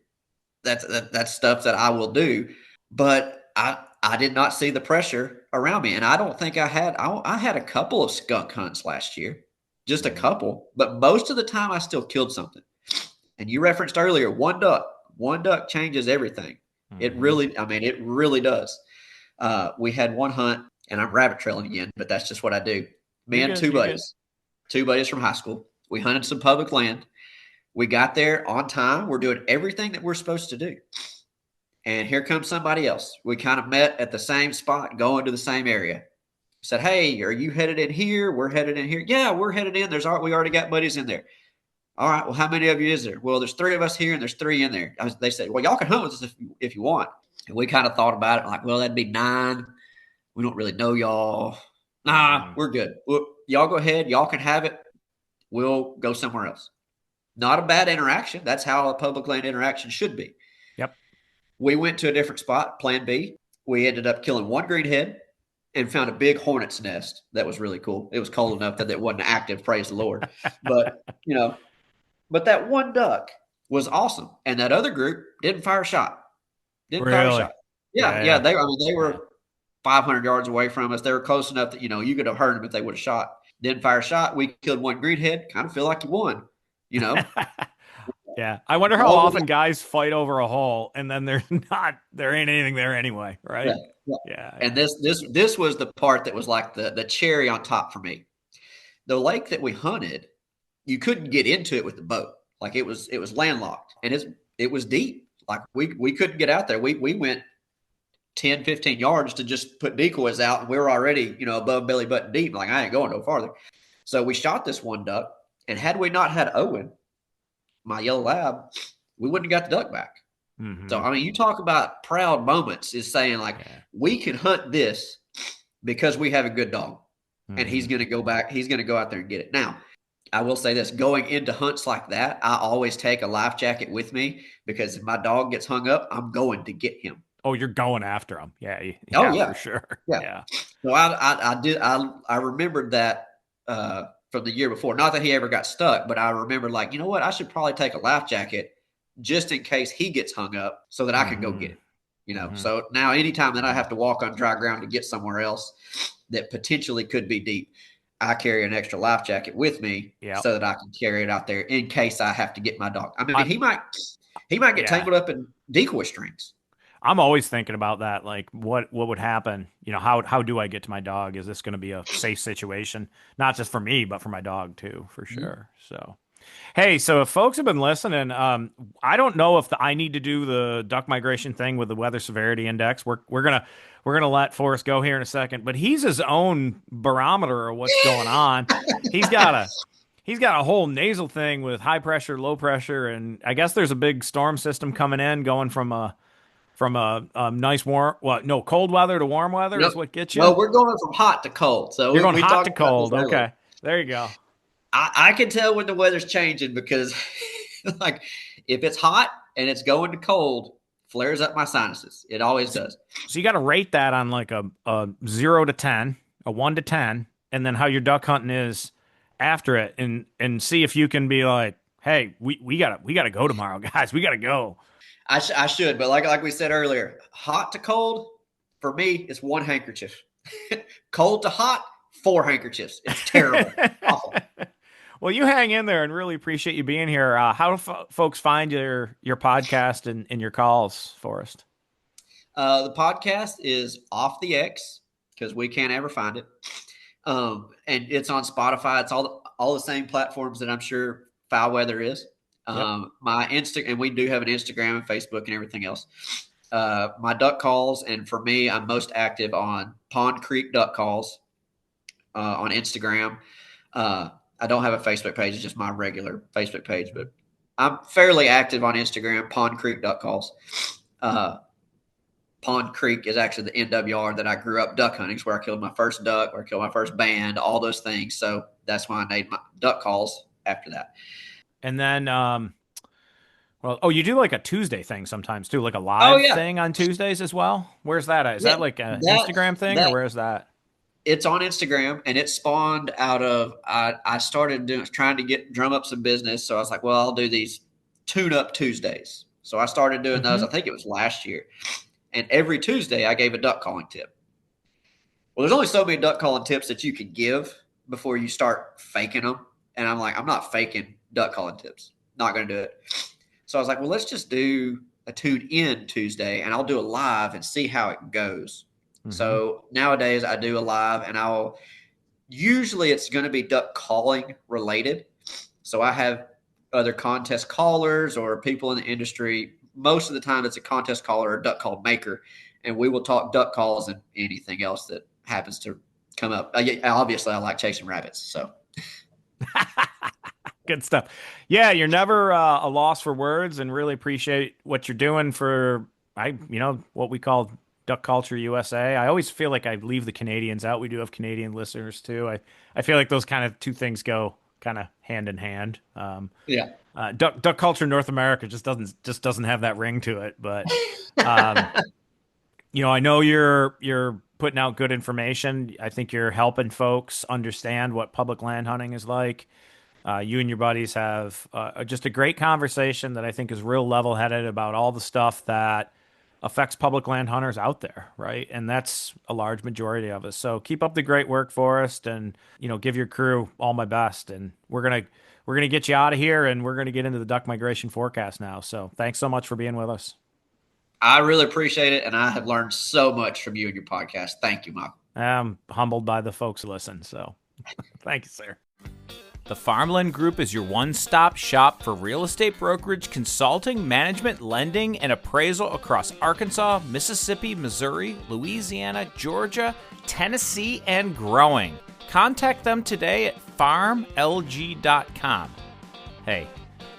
that's stuff that I will do. But I did not see the pressure around me, and I don't think I had a couple of skunk hunts last year, just a couple, but most of the time I still killed something. And you referenced earlier, one duck changes everything. It really does. We had one hunt, and I'm rabbit trailing again, but that's just what I do. Me and two buddies from high school. We hunted some public land. We got there on time. We're doing everything that we're supposed to do. And here comes somebody else. We kind of met at the same spot, going to the same area. Said, hey, are you headed in here? We're headed in here. Yeah, we're headed in. We already got buddies in there. All right, well, how many of you is there? Well, there's 3 of us here and there's 3 in there. They said, well, y'all can hunt with us if you want. And we kind of thought about it like, well, that'd be 9. We don't really know y'all. Nah, we're good. Y'all go ahead. Y'all can have it. We'll go somewhere else. Not a bad interaction. That's how a public land interaction should be. Yep. We went to a different spot, plan B. We ended up killing 1 greenhead and found a big hornet's nest. That was really cool. It was cold enough that it wasn't active, praise the Lord. But, but that one duck was awesome. And that other group didn't fire a shot. Fire a shot. Yeah. They were 500 yards away from us. They were close enough that, you could have heard them if they would have shot. Didn't fire a shot. We killed 1 greenhead. Kind of feel like you won, Yeah. I wonder how often guys fight over a hole and then there ain't anything there anyway. Right. Yeah. And this was the part that was like the cherry on top for me. The lake that we hunted, you couldn't get into it with the boat. Like it was landlocked and it was deep. Like we couldn't get out there. We went 10, 15 yards to just put decoys out. And we were already, above belly button deep. Like I ain't going no farther. So we shot this one duck, and had we not had Owen, my yellow lab, we wouldn't have got the duck back. Mm-hmm. So, you talk about proud moments is saying like, we can hunt this because we have a good dog and he's going to go back. He's going to go out there and get it. Now, I will say this, going into hunts like that, I always take a life jacket with me because if my dog gets hung up, I'm going to get him. Oh, you're going after him. Yeah. For sure. Yeah. So I remembered that from the year before. Not that he ever got stuck, but I remember like, you know what? I should probably take a life jacket just in case he gets hung up so that I can go get him. So now anytime that I have to walk on dry ground to get somewhere else that potentially could be deep, I carry an extra life jacket with me so that I can carry it out there in case I have to get my dog. He might get tangled up in decoy strings. I'm always thinking about that. Like what would happen? How do I get to my dog? Is this going to be a safe situation? Not just for me, but for my dog too, for sure. So, hey, so if folks have been listening, I don't know if I need to do the duck migration thing with the weather severity index. We're gonna let Forrest go here in a second, but he's his own barometer of what's going on. He's got a whole nasal thing with high pressure, low pressure, and I guess there's a big storm system coming in, going from a nice cold weather to warm weather is what gets you. Well, we're going from hot to cold. So you're going hot to cold. Okay, there you go. I can tell when the weather's changing because, like, if it's hot and it's going to cold, flares up my sinuses. It always does. So you got to rate that on like a 0 to 10, a 1 to 10, and then how your duck hunting is after it, and see if you can be like, hey, we gotta go tomorrow, guys. We gotta go. I should, but like we said earlier, hot to cold, for me, it's 1 handkerchief. Cold to hot, 4 handkerchiefs. It's terrible. Awful. Well, you hang in there and really appreciate you being here. How do folks find your podcast and your calls, Forrest? The podcast is Off the X because we can't ever find it. And it's on Spotify. It's all the same platforms that I'm sure FowlWeather is. My Instagram, and we do have an Instagram and Facebook and everything else. My duck calls, and for me, I'm most active on Pond Creek Duck Calls on Instagram. I don't have a Facebook page; it's just my regular Facebook page. But I'm fairly active on Instagram. Pond Creek Duck Calls. Pond Creek is actually the NWR that I grew up duck hunting. It's where I killed my first duck, where I killed my first band, all those things. So that's why I named my duck calls after that. And then, you do like a Tuesday thing sometimes too, like a live thing on Tuesdays as well. Where's that at? Is that like an Instagram thing, or where is that? It's on Instagram, and it spawned out of I started trying to drum up some business. So I was like, well, I'll do these tune-up Tuesdays. So I started doing those. I think it was last year. And every Tuesday I gave a duck calling tip. Well, there's only so many duck calling tips that you can give before you start faking them. And I'm like, I'm not faking duck calling tips. Not going to do it. So I was like, well, let's just do a tuned in Tuesday and I'll do a live and see how it goes. So nowadays I do a live and usually it's going to be duck calling related. So I have other contest callers or people in the industry. Most of the time it's a contest caller or duck call maker. And we will talk duck calls and anything else that happens to come up. Obviously I like chasing rabbits. So good stuff. Yeah. You're never a loss for words, and really appreciate what you're doing for, what we call Duck Culture USA. I always feel like I leave the Canadians out. We do have Canadian listeners too. I feel like those kind of two things go kind of hand in hand. Duck Culture North America just doesn't have that ring to it. But I know you're putting out good information. I think you're helping folks understand what public land hunting is like. You and your buddies have just a great conversation that I think is real level-headed about all the stuff that affects public land hunters out there, right? And that's a large majority of us. So keep up the great work, Forrest, and give your crew all my best. And we're gonna get you out of here, and we're gonna get into the duck migration forecast now. So thanks so much for being with us. I really appreciate it, and I have learned so much from you and your podcast. Thank you, Michael. I'm humbled by the folks who listen. So thank you, sir. The Farmland Group is your one-stop shop for real estate brokerage, consulting, management, lending, and appraisal across Arkansas, Mississippi, Missouri, Louisiana, Georgia, Tennessee, and growing. Contact them today at farmlg.com. Hey,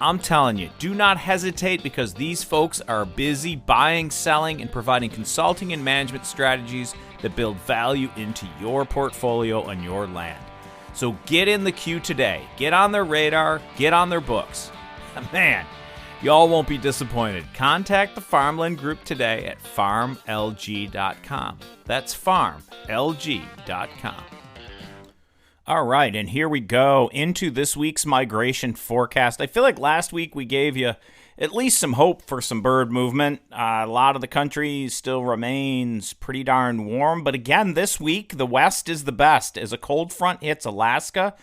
I'm telling you, do not hesitate, because these folks are busy buying, selling, and providing consulting and management strategies that build value into your portfolio on your land. So get in the queue today. Get on their radar. Get on their books. Man, y'all won't be disappointed. Contact the Farmland Group today at farmlg.com. That's farmlg.com. All right, and here we go into this week's migration forecast. I feel like last week we gave you at least some hope for some bird movement. A lot of the country still remains pretty darn warm. But again, this week, the West is the best as a cold front hits Alaska,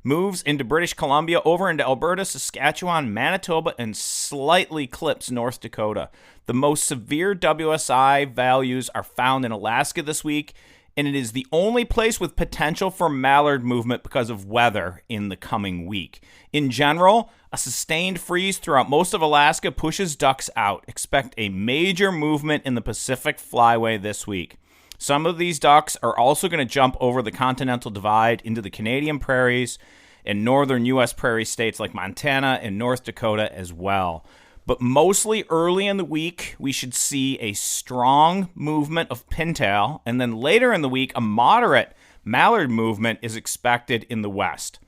moves into British Columbia, over into Alberta, Saskatchewan, Manitoba, and slightly clips North Dakota. The most severe WSI values are found in Alaska this week, and it is the only place with potential for mallard movement because of weather in the coming week. In general, a sustained freeze throughout most of Alaska pushes ducks out. Expect a major movement in the Pacific Flyway this week. Some of these ducks are also going to jump over the Continental Divide into the Canadian prairies and northern U.S. prairie states like Montana and North Dakota as well. But mostly early in the week, we should see a strong movement of pintail, and then later in the week, a moderate mallard movement is expected in the west.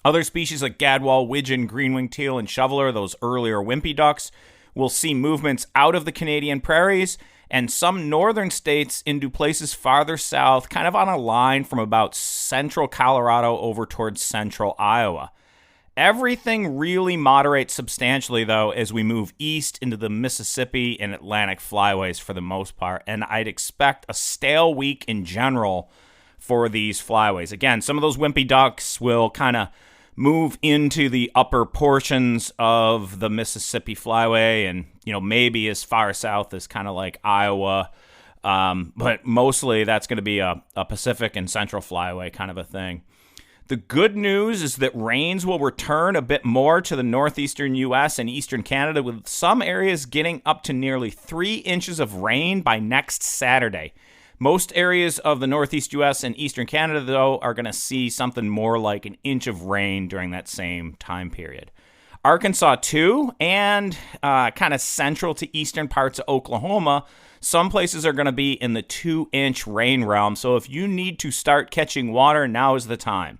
Other species like gadwall, widgeon, green-winged teal, and shoveler, those earlier wimpy ducks, will see movements out of the Canadian prairies and some northern states into places farther south, kind of on a line from about central Colorado over towards central Iowa. Everything really moderates substantially, though, as we move east into the Mississippi and Atlantic flyways for the most part, and I'd expect a stale week in general for these flyways. Again, some of those wimpy ducks will kind of move into the upper portions of the Mississippi flyway and, maybe as far south as kind of like Iowa, but mostly that's going to be a Pacific and Central flyway kind of a thing. The good news is that rains will return a bit more to the northeastern U.S. and eastern Canada, with some areas getting up to nearly 3 inches of rain by next Saturday. Most areas of the northeast U.S. and eastern Canada, though, are going to see something more like an inch of rain during that same time period. Arkansas, too, and kind of central to eastern parts of Oklahoma, some places are going to be in the 2-inch rain realm. So if you need to start catching water, now is the time.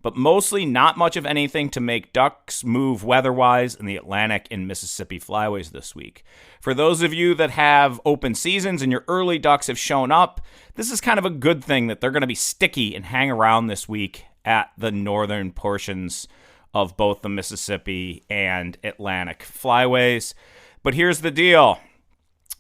But mostly not much of anything to make ducks move weather-wise in the Atlantic and Mississippi flyways this week. For those of you that have open seasons and your early ducks have shown up, this is kind of a good thing that they're going to be sticky and hang around this week at the northern portions of both the Mississippi and Atlantic flyways. But here's the deal,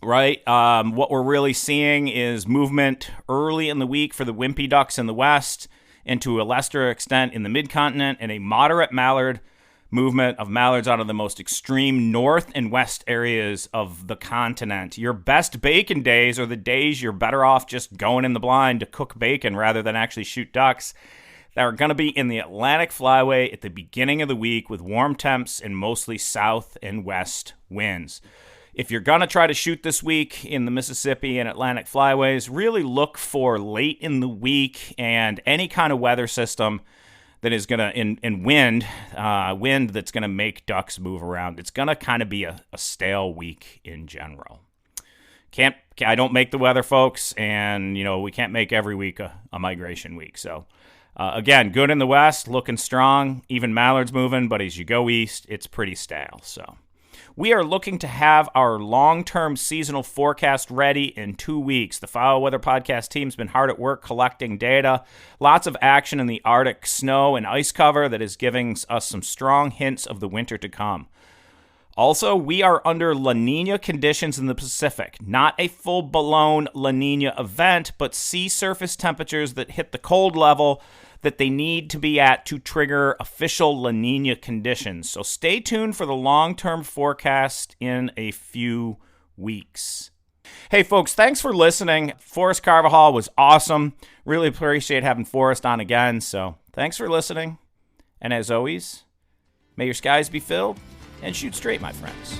right? What we're really seeing is movement early in the week for the wimpy ducks in the west, and to a lesser extent in the mid-continent, and a moderate mallard movement of mallards out of the most extreme north and west areas of the continent. Your best bacon days are the days you're better off just going in the blind to cook bacon rather than actually shoot ducks. That are going to be in the Atlantic Flyway at the beginning of the week with warm temps and mostly south and west winds. If you're going to try to shoot this week in the Mississippi and Atlantic Flyways, really look for late in the week and any kind of weather system that is going to, in wind that's going to make ducks move around. It's going to kind of be a stale week in general. I don't make the weather, folks, and we can't make every week a migration week. So again, good in the west, looking strong, even mallards moving, but as you go east, it's pretty stale. So we are looking to have our long-term seasonal forecast ready in 2 weeks. The Foul Weather Podcast team's been hard at work collecting data. Lots of action in the Arctic snow and ice cover that is giving us some strong hints of the winter to come. Also, we are under La Nina conditions in the Pacific. Not a full-blown La Nina event, but sea surface temperatures that hit the cold level that they need to be at to trigger official La Nina conditions. So stay tuned for the long-term forecast in a few weeks. Hey, folks, thanks for listening. Forrest Carvajal was awesome. Really appreciate having Forrest on again. So thanks for listening. And as always, may your skies be filled and shoot straight, my friends.